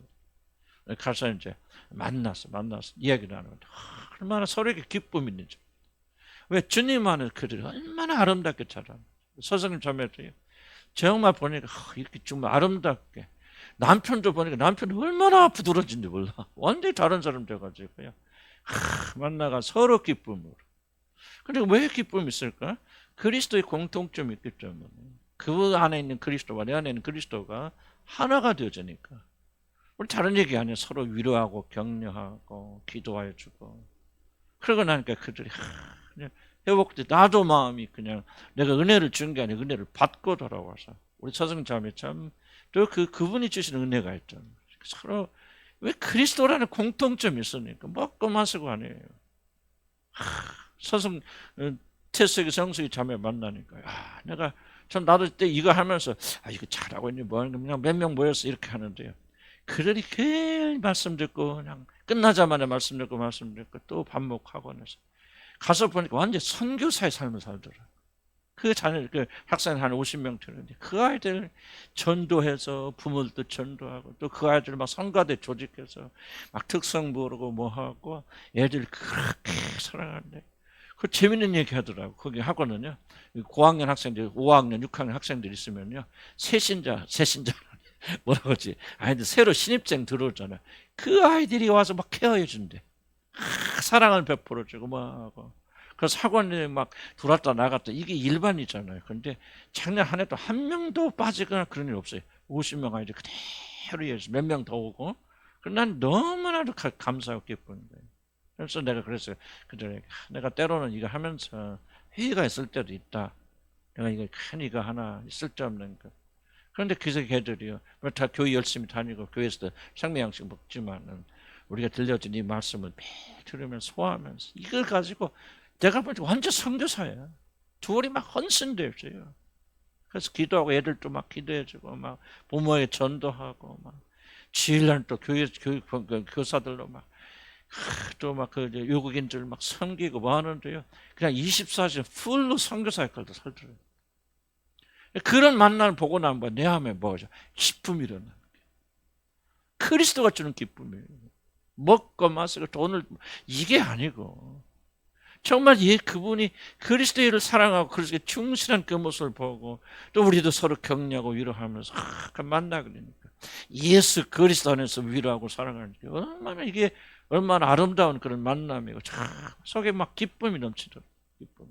가서 이제 만나서 이야기를 나누는데 얼마나 서로에게 기쁨이 있는지. 왜 주님 안에 그들이 얼마나 아름답게 자라. 서성님 자매도요. 정말 보니까 이렇게 좀 아름답게. 남편도 보니까 남편이 얼마나 부드러진지 몰라. 완전히 다른 사람 돼가지고요. 만나가 서로 기쁨으로. 근데 왜 기쁨이 있을까? 그리스도의 공통점이 있기 때문에. 그 안에 있는 그리스도와 내 안에 있는 그리스도가 하나가 되어지니까. 우리 다른 얘기 아니에요. 서로 위로하고 격려하고 기도해 주고. 그러고 나니까 그들이 그냥 회복돼. 나도 마음이 그냥 내가 은혜를 준 게 아니라 은혜를 받고 돌아와서 우리 서성자매 참 또 그분이 주시는 은혜가 있죠. 서로 왜 그리스도라는 공통점이 있으니까 먹고 마시고 아니에요. 서성 태석이 성숙이 자매 만나니까 내가 참 나도 때 이거 하면서 이거 잘하고 있니 뭐 그냥 몇 명 모여서 이렇게 하는데요. 그들이 그 말씀 듣고 그냥 끝나자마자 말씀 듣고 또 반복하고 나서 가서 보니까 완전 선교사의 삶을 살더라고요. 그 자녀, 그 학생 한 50명 되는데 그 아이들 전도해서 부모들도 전도하고 또 그 아이들 막 성가대 조직해서 막 특성 모르고 뭐 하고 애들 그렇게 사랑하는데 그 재밌는 얘기 하더라고. 거기 학원은요. 고학년 학생들, 5학년, 6학년 학생들 있으면요. 새신자 뭐라고 하지? 아이들 새로 신입생 들어오잖아. 그 아이들이 와서 막 케어해 준대. 사랑을 베풀어 주고 뭐 하고. 그래서 학원에 막 들어왔다 나갔다 이게 일반이잖아요. 그런데 작년 한 해도 한 명도 빠지거나 그런 일 없어요. 50명 아이들 그대로 해서 몇 명 더 오고. 난 너무나도 감사하고 기쁜 거예요. 그래서 내가 그랬어요. 그들에게 내가 때로는 이거 하면서 회의가 있을 때도 있다. 내가 이거 하나 쓸데없는 거. 그런데 걔들이요. 다 교회 열심히 다니고 교회에서도 생명양식 먹지만은 우리가 들려준 이 말씀을 매일 들으면서 소화하면서 이걸 가지고 내가 보니까 완전 선교사야. 둘이 막 헌신되었어요. 그래서 기도하고 애들도 막 기도해주고 막 부모에 전도하고 막 주일날 또 교사들로 막 또 막 그 외국인들 막 섬기고 뭐 하는데요. 그냥 24시간 풀로 선교사 역할도 살더라고요. 그런 만남을 보고 나면 내 마음에 뭐죠? 기쁨이 일어나는 거예요. 그리스도가 주는 기쁨이에요. 먹고 마시고 돈을 이게 아니고 정말 그분이 그리스도의 일을 사랑하고 그리스도에 충실한 그 모습을 보고 또 우리도 서로 격려하고 위로하면서 만나게 되니까 예수 그리스도 안에서 위로하고 사랑하니까 얼마나 아름다운 그런 만남이고 참 속에 막 기쁨이 넘치더라고요. 기쁨.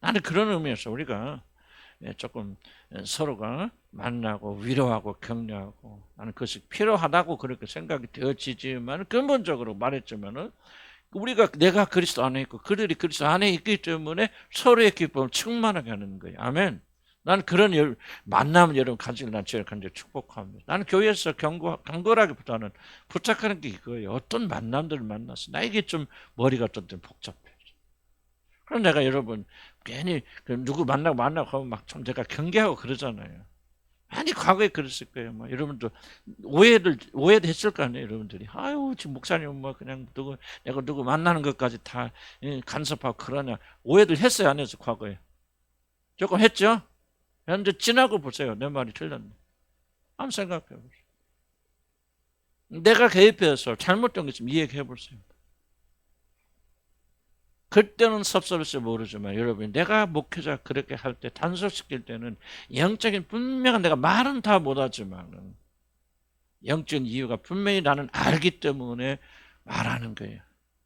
나는 그런 의미에서 우리가 조금 서로가 만나고 위로하고 격려하고 나는 그것이 필요하다고 그렇게 생각이 되어지지만 근본적으로 말했지만은 우리가 내가 그리스도 안에 있고 그들이 그리스도 안에 있기 때문에 서로의 기쁨을 충만하게 하는 거예요. 아멘. 나는 그런 만남을 여러분 가지고 난 제일 간절히 축복합니다. 나는 교회에서 경건하기보다는 부탁하는 게 이거예요. 어떤 만남들을 만나서 나에게 좀 머리가 어떤 때 복잡해. 그럼 내가 여러분 괜히 누구 만나고 하면 막 좀 제가 경계하고 그러잖아요. 아니 과거에 그랬을 거예요. 뭐 여러분도 오해도 했을 거 아니에요, 여러분들이. 아유 지금 목사님 뭐 그냥 내가 누구 만나는 것까지 다 간섭하고 그러냐. 오해들 했어요, 안 했어요, 과거에? 조금 했죠. 현재 지나고 보세요. 내 말이 틀렸네. 한번 생각해 보세요. 내가 개입해서 잘못된 거 있으면 이야기해 보세요. 그때는 섭섭할지 모르지만 여러분 내가 목회자 그렇게 할 때 단속시킬 때는 영적인 분명한 내가 말은 다 못하지만 영적인 이유가 분명히 나는 알기 때문에 말하는 거예요.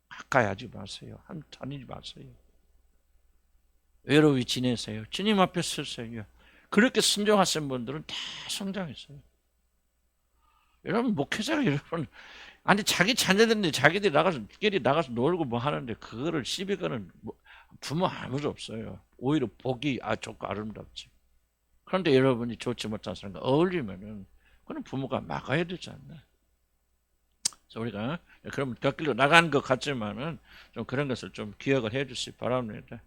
가까이 하지 마세요. 다니지 마세요. 외로이 지내세요. 주님 앞에 서세요. 그렇게 순종하신 분들은 다 성장했어요. 여러분 목회자가 여러분 아니 자기 자녀들인데 자기들이 나가서 놀고 뭐 하는데 그거를 시비 거는 부모 아무도 없어요. 오히려 보기 좋고 아름답지. 그런데 여러분이 좋지 못한 사람과 어울리면은 그건 부모가 막아야 되지 않나. 그래서 우리가 그러면 곁길로 나가는 것 같지만은 좀 그런 것을 좀 기억을 해주시기 바랍니다.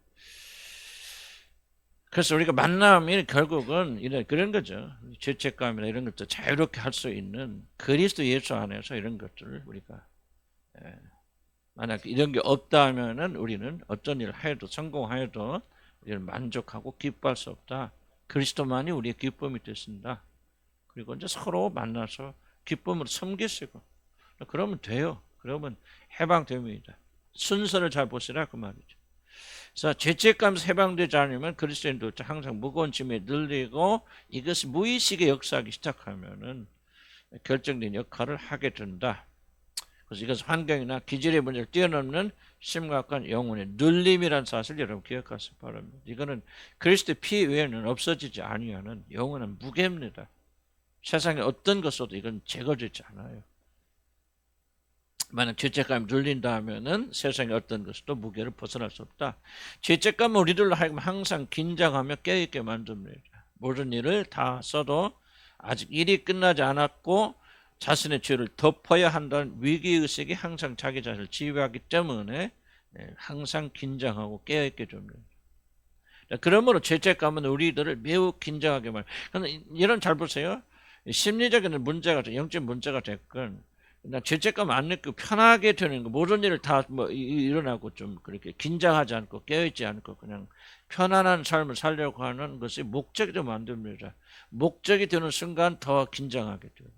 그래서 우리가 만남이 결국은 그런 거죠. 죄책감이나 이런 것도 자유롭게 할 수 있는 그리스도 예수 안에서 이런 것들을 우리가 만약 이런 게 없다 하면은 우리는 어떤 일을 하여도 성공하여도 우리는 만족하고 기뻐할 수 없다. 그리스도만이 우리의 기쁨이 됐습니다. 그리고 이제 서로 만나서 기쁨으로 섬기시고 그러면 돼요. 그러면 해방됩니다. 순서를 잘 보시라 그 말이죠. 그래서 죄책감에서 해방되지 않으면 그리스도인도 항상 무거운 짐에 늘리고 이것이 무의식의 역사하기 시작하면은 결정된 역할을 하게 된다. 그래서 이것은 환경이나 기질의 문제를 뛰어넘는 심각한 영혼의 눌림이라는 사실을 여러분 기억하시기 바랍니다. 이거는 그리스도의 피 외에는 없어지지 아니하는 영원한 무게입니다. 세상에 어떤 것으로도 이건 제거되지 않아요. 만약 죄책감이 눌린다 하면은 세상의 어떤 것도 무게를 벗어날 수 없다. 죄책감은 우리들로 하여금 항상 긴장하며 깨어있게 만듭니다. 모든 일을 다 써도 아직 일이 끝나지 않았고 자신의 죄를 덮어야 한다는 위기의식이 항상 자기 자신을 지배하기 때문에 항상 긴장하고 깨어있게 됩니다. 그러므로 죄책감은 우리들을 매우 긴장하게 만듭니다. 이런 잘 보세요. 심리적인 문제가 영적 문제가 됐건 나 죄책감 안 느끼고 편하게 되는 거 모든 일을 다 뭐 일어나고 좀 그렇게 긴장하지 않고 깨어있지 않고 그냥 편안한 삶을 살려고 하는 것이 목적이 되면 안 됩니다. 목적이 되는 순간 더 긴장하게 돼요.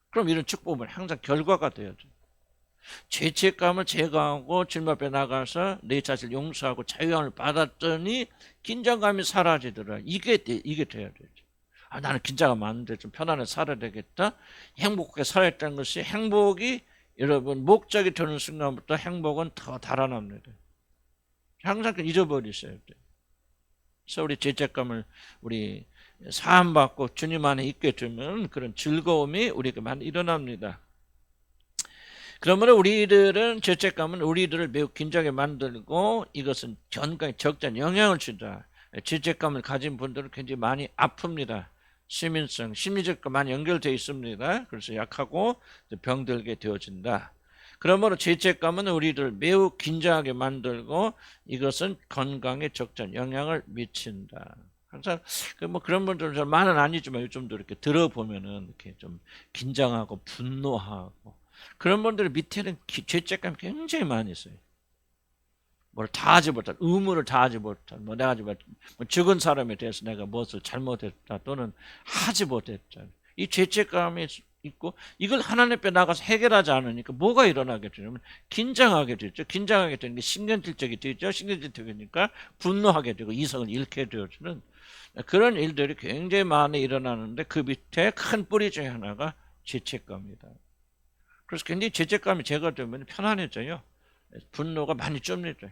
그럼 이런 축복은 항상 결과가 돼야 돼요. 죄책감을 제거하고 주님 앞에 나가서 내 자신을 용서하고 자유함을 받았더니 긴장감이 사라지더라. 이게 돼야 되죠. 나는 긴장감 많은데 좀 편안하게 살아야 되겠다. 행복하게 살아야 했다는 것이 행복이 여러분 목적이 되는 순간부터 행복은 더 달아납니다. 항상 잊어버리셔야 돼요. 그래서 우리 죄책감을 우리 사함받고 주님 안에 있게 되면 그런 즐거움이 우리에게 많이 일어납니다. 그러므로 우리들은 죄책감은 우리들을 매우 긴장하게 만들고 이것은 건강에 적잖은 영향을 준다. 죄책감을 가진 분들은 굉장히 많이 아픕니다. 시민성, 심리적과 많이 연결되어 있습니다. 그래서 약하고 병들게 되어진다. 그러므로 죄책감은 우리들을 매우 긴장하게 만들고 이것은 건강에 적잖은 영향을 미친다. 항상 뭐 그런 분들은 많은 아니지만 요즘도 이렇게 들어보면은 이렇게 좀 긴장하고 분노하고 그런 분들 밑에는 죄책감이 굉장히 많이 있어요. 뭘 다 하지 못한, 의무를 다 하지 못한, 뭐 내가 뭐 죽은 사람에 대해서 내가 무엇을 잘못했다 또는 하지 못했다. 이 죄책감이 있고 이걸 하나님 앞에 나가서 해결하지 않으니까 뭐가 일어나게 되냐면 긴장하게 되죠. 긴장하게 되는 게 신경질적이 되죠. 신경질적이니까 분노하게 되고 이성을 잃게 되어지는 그런 일들이 굉장히 많이 일어나는데 그 밑에 큰 뿌리 중에 하나가 죄책감이다. 그래서 굉장히 죄책감이 제거되면 편안해져요. 분노가 많이 줍니다.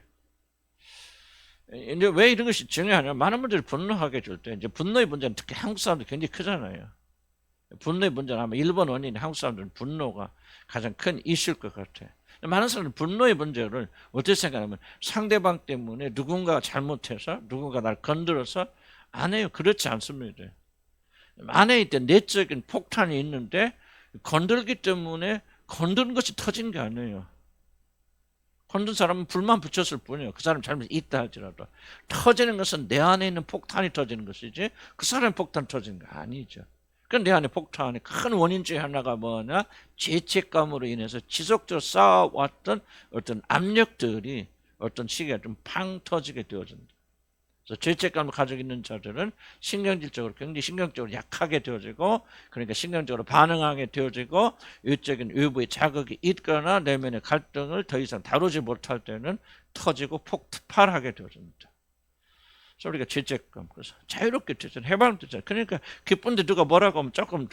이제 왜 이런 것이 중요하냐? 많은 분들이 분노하게 될 때, 이제 분노의 문제는 특히 한국 사람들 굉장히 크잖아요. 분노의 문제는 아마 일본 원인이 한국 사람들은 분노가 가장 큰 이슈일 것 같아요. 많은 사람들은 분노의 문제를 어떻게 생각하면 상대방 때문에 누군가가 잘못해서 누군가 날 건드려서 안 해요. 그렇지 않습니다. 안에 있던 내적인 폭탄이 있는데 건들기 때문에 건드는 것이 터진 게 아니에요. 건든 사람은 불만 붙였을 뿐이에요. 그 사람 잘못이 있다 할지라도. 터지는 것은 내 안에 있는 폭탄이 터지는 것이지 그 사람의 폭탄 터지는 거 아니죠. 그럼 내 안에 폭탄의 큰 원인 중에 하나가 뭐냐? 죄책감으로 인해서 지속적으로 쌓아왔던 어떤 압력들이 어떤 시기에 좀 팡 터지게 되어진다. 그래서 죄책감을 가지고 있는 자들은 신경질적으로 굉장히 신경적으로 약하게 되어지고 그러니까 신경적으로 반응하게 되어지고 외적인 외부의 자극이 있거나 내면의 갈등을 더 이상 다루지 못할 때는 터지고 폭발하게 되어집니다. 그래서 우리가 죄책감 그래서 자유롭게 되죠. 해방되죠. 그러니까 기쁜데 누가 뭐라고 하면 조금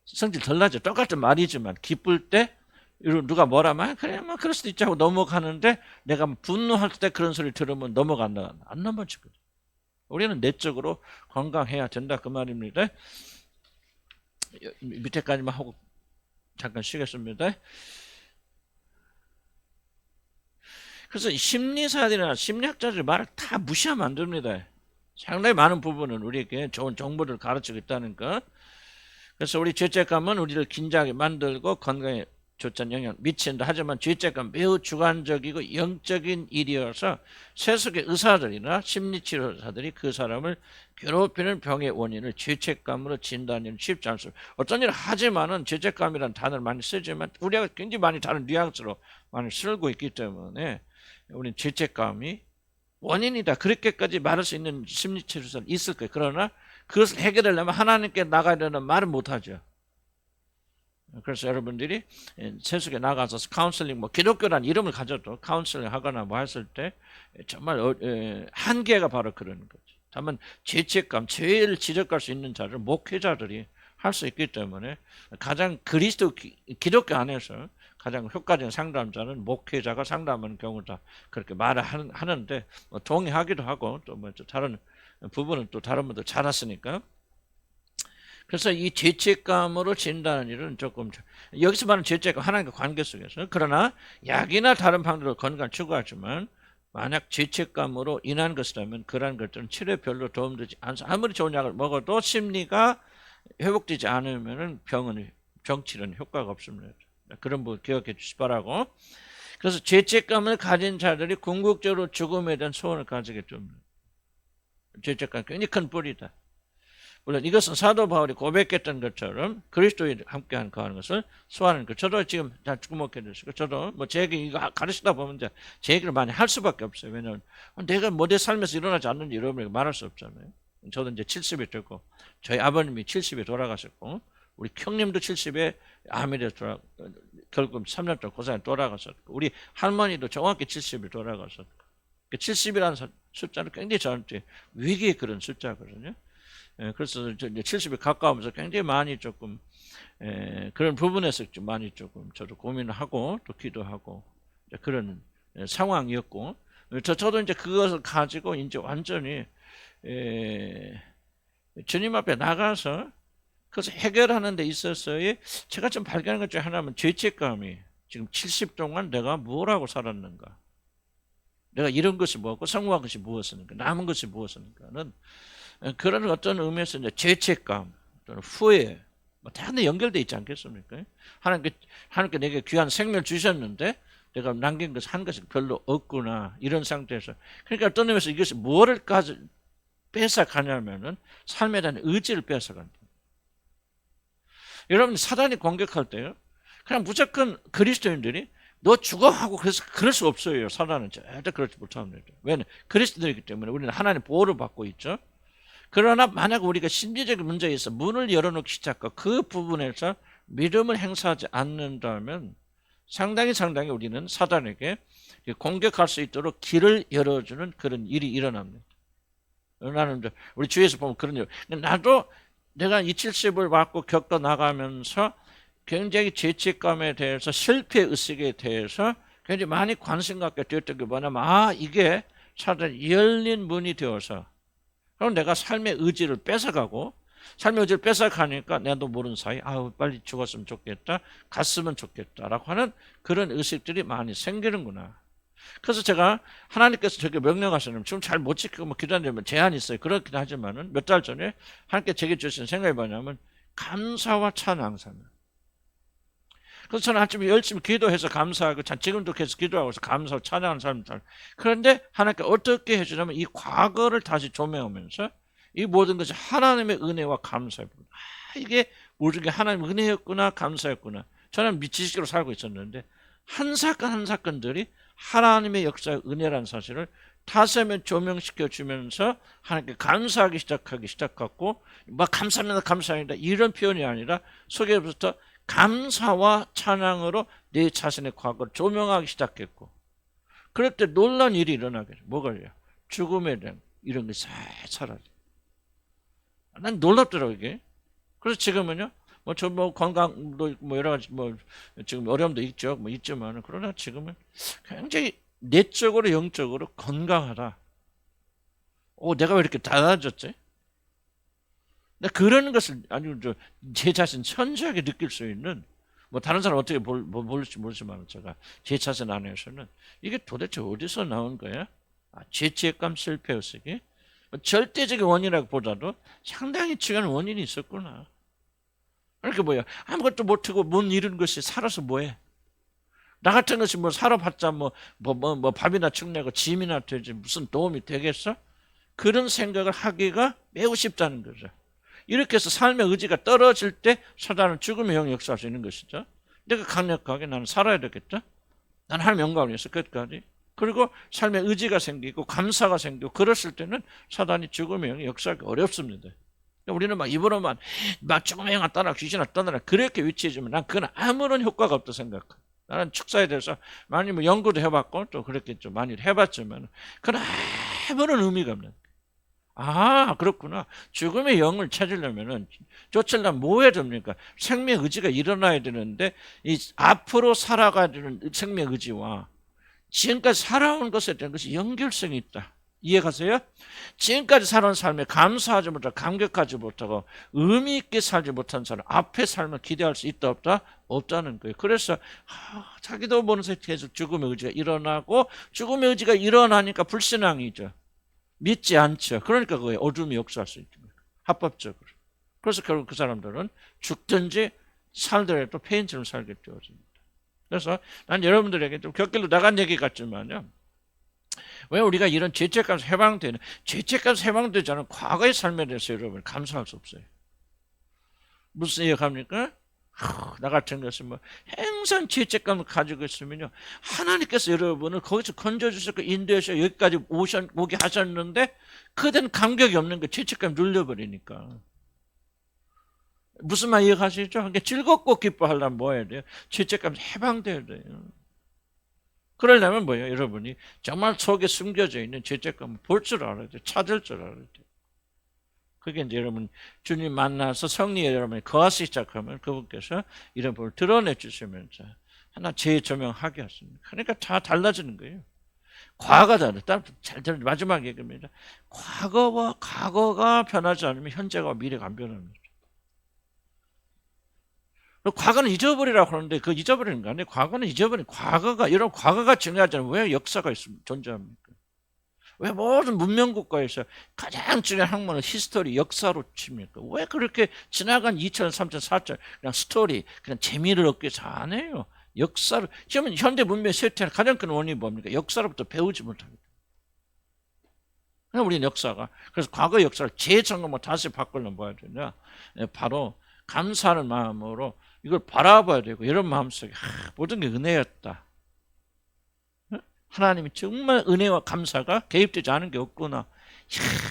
성질 덜 나죠. 똑같은 말이지만 기쁠 때 누가 뭐라면 그래 뭐 그럴 수도 있지 하고 넘어가는데 내가 분노할 때 그런 소리 들으면 넘어간다. 안 넘어지거든. 우리는 내적으로 건강해야 된다 그 말입니다. 밑에까지만 하고 잠깐 쉬겠습니다. 그래서 심리사들이나 심리학자들의 말을 다 무시하면 안 됩니다. 상당히 많은 부분은 우리에게 좋은 정보를 가르치고 있다는 것. 그래서 우리 죄책감은 우리를 긴장하게 만들고 건강에 초점 영향을 미친다. 하지만 죄책감 매우 주관적이고 영적인 일이어서 세속의 의사들이나 심리치료사들이 그 사람을 괴롭히는 병의 원인을 죄책감으로 진단하기는 쉽지 않습니다. 어떤 일을 하지만은 죄책감이라는 단어를 많이 쓰지만 우리가 굉장히 많이 다른 뉘앙스로 많이 쓰고 있기 때문에 우리는 죄책감이 원인이다. 그렇게까지 말할 수 있는 심리치료사는 있을 거예요. 그러나 그것을 해결하려면 하나님께 나가야 되는 말은 못하죠. 그래서 여러분들이 세속에 나가서 카운슬링, 뭐 기독교란 이름을 가져도 카운슬링 하거나 뭐 했을 때 정말 한계가 바로 그런 거죠. 다만 죄책감, 죄를 지적할 수 있는 자를 목회자들이 할 수 있기 때문에 가장 기독교 안에서 가장 효과적인 상담자는 목회자가 상담하는 경우다. 그렇게 말을 하는데 뭐 동의하기도 하고 또 뭐 다른 부분은 또 다른 분들 잘 하시니까. 그래서 이 죄책감으로 진다는 일은 조금 여기서 말하는 죄책감 하나님과 관계 속에서 그러나 약이나 다른 방법으로 건강을 추구하지만 만약 죄책감으로 인한 것이라면 그러한 것들은 치료에 별로 도움되지 않습니다. 아무리 좋은 약을 먹어도 심리가 회복되지 않으면 병 치료는 효과가 없습니다. 그런 부분 기억해 주시기 바라고. 그래서 죄책감을 가진 자들이 궁극적으로 죽음에 대한 소원을 가지게 됩니다. 죄책감 굉장히 큰 뿌리다. 물론 이것은 사도 바울이 고백했던 것처럼 그리스도에 함께하는 거하는 것을 소화하는 것. 저도 지금 잘 주목해 주시고 저도 뭐 제 얘기 이거 가르치다 보면 이제 제 얘기를 많이 할 수밖에 없어요. 왜냐하면 내가 뭐 내 삶에서 일어나지 않는지 여러분에게 말할 수 없잖아요. 저도 이제 70이 됐고 저희 아버님이 70에 돌아가셨고 우리 형님도 70에 암에 결국 3년 동안 고생에 돌아가셨고 우리 할머니도 정확히 70에 돌아가셨고 70이라는 숫자는 굉장히 저한테 위기의 그런 숫자거든요. 그래서 70에 가까우면서 굉장히 많이 조금 그런 부분에서 좀 많이 조금 저도 고민을 하고 또 기도하고 그런 상황이었고 저도 이제 그것을 가지고 이제 완전히 주님 앞에 나가서 그것을 해결하는 데 있어서의 제가 좀 발견한 것 중에 하나는 죄책감이 지금 70 동안 내가 뭐라고 살았는가, 내가 이런 것이 무엇고 성공한 것이 무엇인가, 남은 것이 무엇인가는 그런 어떤 의미에서 이제 죄책감 또는 후회 뭐 다들 연결되어 있지 않겠습니까? 하나님께 내게 귀한 생명을 주셨는데 내가 남긴 것을 한 것이 별로 없구나 이런 상태에서 그러니까 어떤 의미에서 이것이 뭐를 뺏어가냐면은 삶에 대한 의지를 뺏어간다. 여러분 사단이 공격할 때요 그냥 무조건 그리스도인들이 너 죽어 하고 그래서 그럴 수 없어요. 사단은 절대 그렇지 못합니다. 왜냐하면 그리스도이기 때문에 우리는 하나님 보호를 받고 있죠. 그러나 만약 우리가 심리적인 문제에서 문을 열어놓기 시작하고 그 부분에서 믿음을 행사하지 않는다면 상당히 상당히 우리는 사단에게 공격할 수 있도록 길을 열어주는 그런 일이 일어납니다. 나는 우리 주위에서 보면 그런 일. 나도 내가 이 70을 받고 겪어 나가면서 굉장히 죄책감에 대해서 실패 의식에 대해서 굉장히 많이 관심 갖게 되었던 게 뭐냐면 이게 사단이 열린 문이 되어서 그럼 내가 삶의 의지를 뺏어가고 삶의 의지를 뺏어가니까 나도 모르는 사이 빨리 죽었으면 좋겠다, 갔으면 좋겠다라고 하는 그런 의식들이 많이 생기는구나. 그래서 제가 하나님께서 저게 명령하시면 지금 잘 못 지키고 뭐 기도하면 제한이 있어요. 그렇긴 하지만은 몇 달 전에 하나님께 제게 주신 생각이 뭐냐면 감사와 찬양사는. 그래서 저는 아침에 열심히 기도해서 감사하고 지금도 계속 기도하고 있어서 감사하고 찬양하는 사람들. 그런데 하나님께 어떻게 해주냐면 이 과거를 다시 조명하면서 이 모든 것이 하나님의 은혜와 감사였구나. 이게 모든 게 하나님의 은혜였구나, 감사였구나. 저는 미지식으로 살고 있었는데 한 사건 한 사건들이 하나님의 역사의 은혜라는 사실을 다시 한번 조명시켜 주면서 하나님께 감사하기 시작하고 막 감사합니다, 감사합니다 이런 표현이 아니라 속에부터 감사와 찬양으로 내 자신의 과거를 조명하기 시작했고 그럴 때 놀라운 일이 일어나게 돼요. 뭐가요? 죽음에 대한 이런 게 싹 사라져. 난 놀랍더라고요 이게. 그래서 지금은요 뭐 건강도 뭐 여러 가지 뭐 지금 어려움도 있죠. 뭐 있지만 그러나 지금은 굉장히 내적으로 영적으로 건강하다. 내가 왜 이렇게 달라졌지? 그런 것을 아주 제 자신 천지하게 느낄 수 있는 뭐 다른 사람 어떻게 모를지 모르지만 제가 제 자신 안에서는 이게 도대체 어디서 나온 거야? 죄책감, 실패 의식이 절대적인 원인이라고 보다도 상당히 중요한 원인이 있었구나. 그러니까 뭐야? 아무것도 못하고 못 이룬 것이 살아서 뭐해? 나 같은 것이 뭐 살아봤자 뭐 밥이나 축내고 짐이나 되지 무슨 도움이 되겠어? 그런 생각을 하기가 매우 쉽다는 거죠. 이렇게 해서 삶의 의지가 떨어질 때 사단은 죽음의 영이 역사할 수 있는 것이죠. 내가 강력하게 나는 살아야 되겠다. 나는 하나님 영광을 위해서 끝까지. 그리고 삶의 의지가 생기고 감사가 생기고 그랬을 때는 사단이 죽음의 영이 역사하기 어렵습니다. 우리는 막 입으로만 막 죽음의 영아 떠나 귀신아 떠나라 그렇게 위치해주면 난 그건 아무런 효과가 없다고 생각해. 나는 축사에 대해서 많이 뭐 연구도 해봤고 또 그렇게 좀 많이 해봤지만 그건 아무런 의미가 없는. 아 그렇구나. 죽음의 영을 찾으려면은 쫓으려면 뭐 해야 됩니까? 생명의 의지가 일어나야 되는데 이 앞으로 살아가야 되는 생명의 의지와 지금까지 살아온 것에 대한 것이 연결성이 있다. 이해가세요? 지금까지 살아온 삶에 감사하지 못하고 감격하지 못하고 의미 있게 살지 못한 사람 앞에 삶을 기대할 수 있다 없다? 없다는 거예요. 그래서 자기도 모르면서 계속 죽음의 의지가 일어나고 죽음의 의지가 일어나니까 불신앙이죠. 믿지 않죠. 그러니까 그게 어둠이 역사할 수 있는 거예요. 합법적으로. 그래서 결국 그 사람들은 죽든지 살더라도 폐인처럼 살게 되어집니다. 그래서 난 여러분들에게 좀 곁길로 나간 얘기 같지만요. 왜 우리가 이런 죄책감에서 해방되는, 죄책감에서 해방되지 않은 과거의 삶에 대해서 여러분 감사할 수 없어요. 무슨 얘기합니까? 나 같은 것은 뭐 항상 죄책감을 가지고 있으면요. 하나님께서 여러분을 거기서 건져주셨고 인도해서 여기까지 오게 하셨는데 그대는 감격이 없는 거 죄책감 눌려버리니까. 무슨 말 이해하시죠? 그러니까 즐겁고 기뻐하려면 뭐 해야 돼요? 죄책감 해방돼야 돼요. 그러려면 뭐예요? 여러분이 정말 속에 숨겨져 있는 죄책감을 볼 줄 알아야 돼요. 찾을 줄 알아야 돼요. 그게 이제 여러분 주님 만나서 성리에 여러분이 거하시기 시작하면 그분께서 이런 부분을 드러내 주시면서 하나 재조명하게 하십니다. 그러니까 다 달라지는 거예요. 과거가 다르다. 잘 들은 마지막 얘기입니다. 과거가 변하지 않으면 현재가 미래가 안 변합니다. 과거는 잊어버리라고 하는데 그 잊어버리는 거 아니에요. 과거는 잊어버린 과거가 이런 과거가 중요하지 않으면 왜 역사가 존재합니까? 왜 모든 문명국가에서 가장 중요한 학문은 히스토리, 역사로 칩니까? 왜 그렇게 지나간 2천, 3천, 4천 그냥 스토리, 그냥 재미를 얻기 위해서 안 해요? 역사를, 지금 현대 문명의 쇠퇴의 가장 큰 원인이 뭡니까? 역사로부터 배우지 못합니다. 그냥 우리는 역사가, 그래서 과거 역사를 재점검을 다시 바꾸려면 뭐 해야 되냐? 바로 감사하는 마음으로 이걸 바라봐야 되고, 이런 마음속에 모든 게 은혜였다. 하나님이 정말 은혜와 감사가 개입되지 않은 게 없구나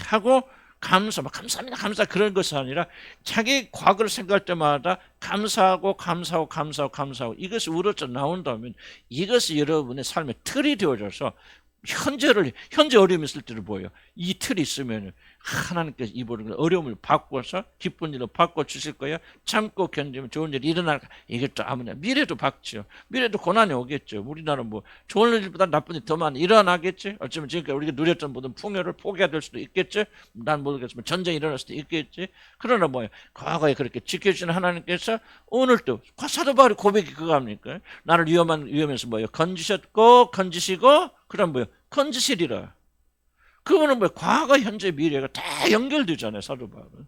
하고 감사합니다 감사 그런 것이 아니라 자기 과거를 생각할 때마다 감사하고 이것이 우러져 나온다면 이것이 여러분의 삶의 틀이 되어져서 현재 어려움이 있을 때도 보여요. 이 틀이 있으면 하나님께서 이 모든 어려움을 바꿔서 기쁜 일로 바꿔주실 거예요. 참고 견디면 좋은 일이 일어날 거예요. 이게 또 아무나 미래도 박지요. 미래도 고난이 오겠죠. 우리나라는 뭐 좋은 일보다 나쁜 일이 더 많이 일어나겠지. 어쩌면 지금까지 우리가 누렸던 모든 풍요를 포기해야 될 수도 있겠지. 난 모르겠지만 전쟁이 일어날 수도 있겠지. 그러나 뭐예요. 과거에 그렇게 지켜주신 하나님께서 오늘도 사도 바울의 고백이 그거 합니까? 나를 위험에서 뭐예요. 건지시고 그럼 뭐예요. 건지시리라. 그거는 뭐 과거, 현재, 미래가 다 연결되잖아요. 사도 바울은.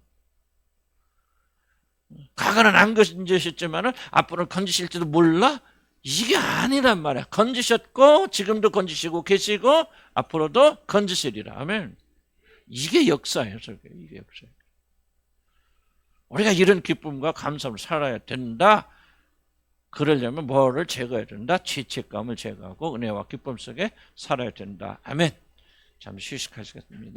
과거는 안 건지셨지만 앞으로는 건지실지도 몰라? 이게 아니란 말이야. 건지셨고 지금도 건지시고 계시고 앞으로도 건지시리라. 아멘. 이게 역사예요. 이게 역사예요. 우리가 이런 기쁨과 감사를 살아야 된다. 그러려면 뭐를 제거해야 된다? 죄책감을 제거하고 은혜와 기쁨 속에 살아야 된다. 아멘. 잠시 휴식하시겠습니다.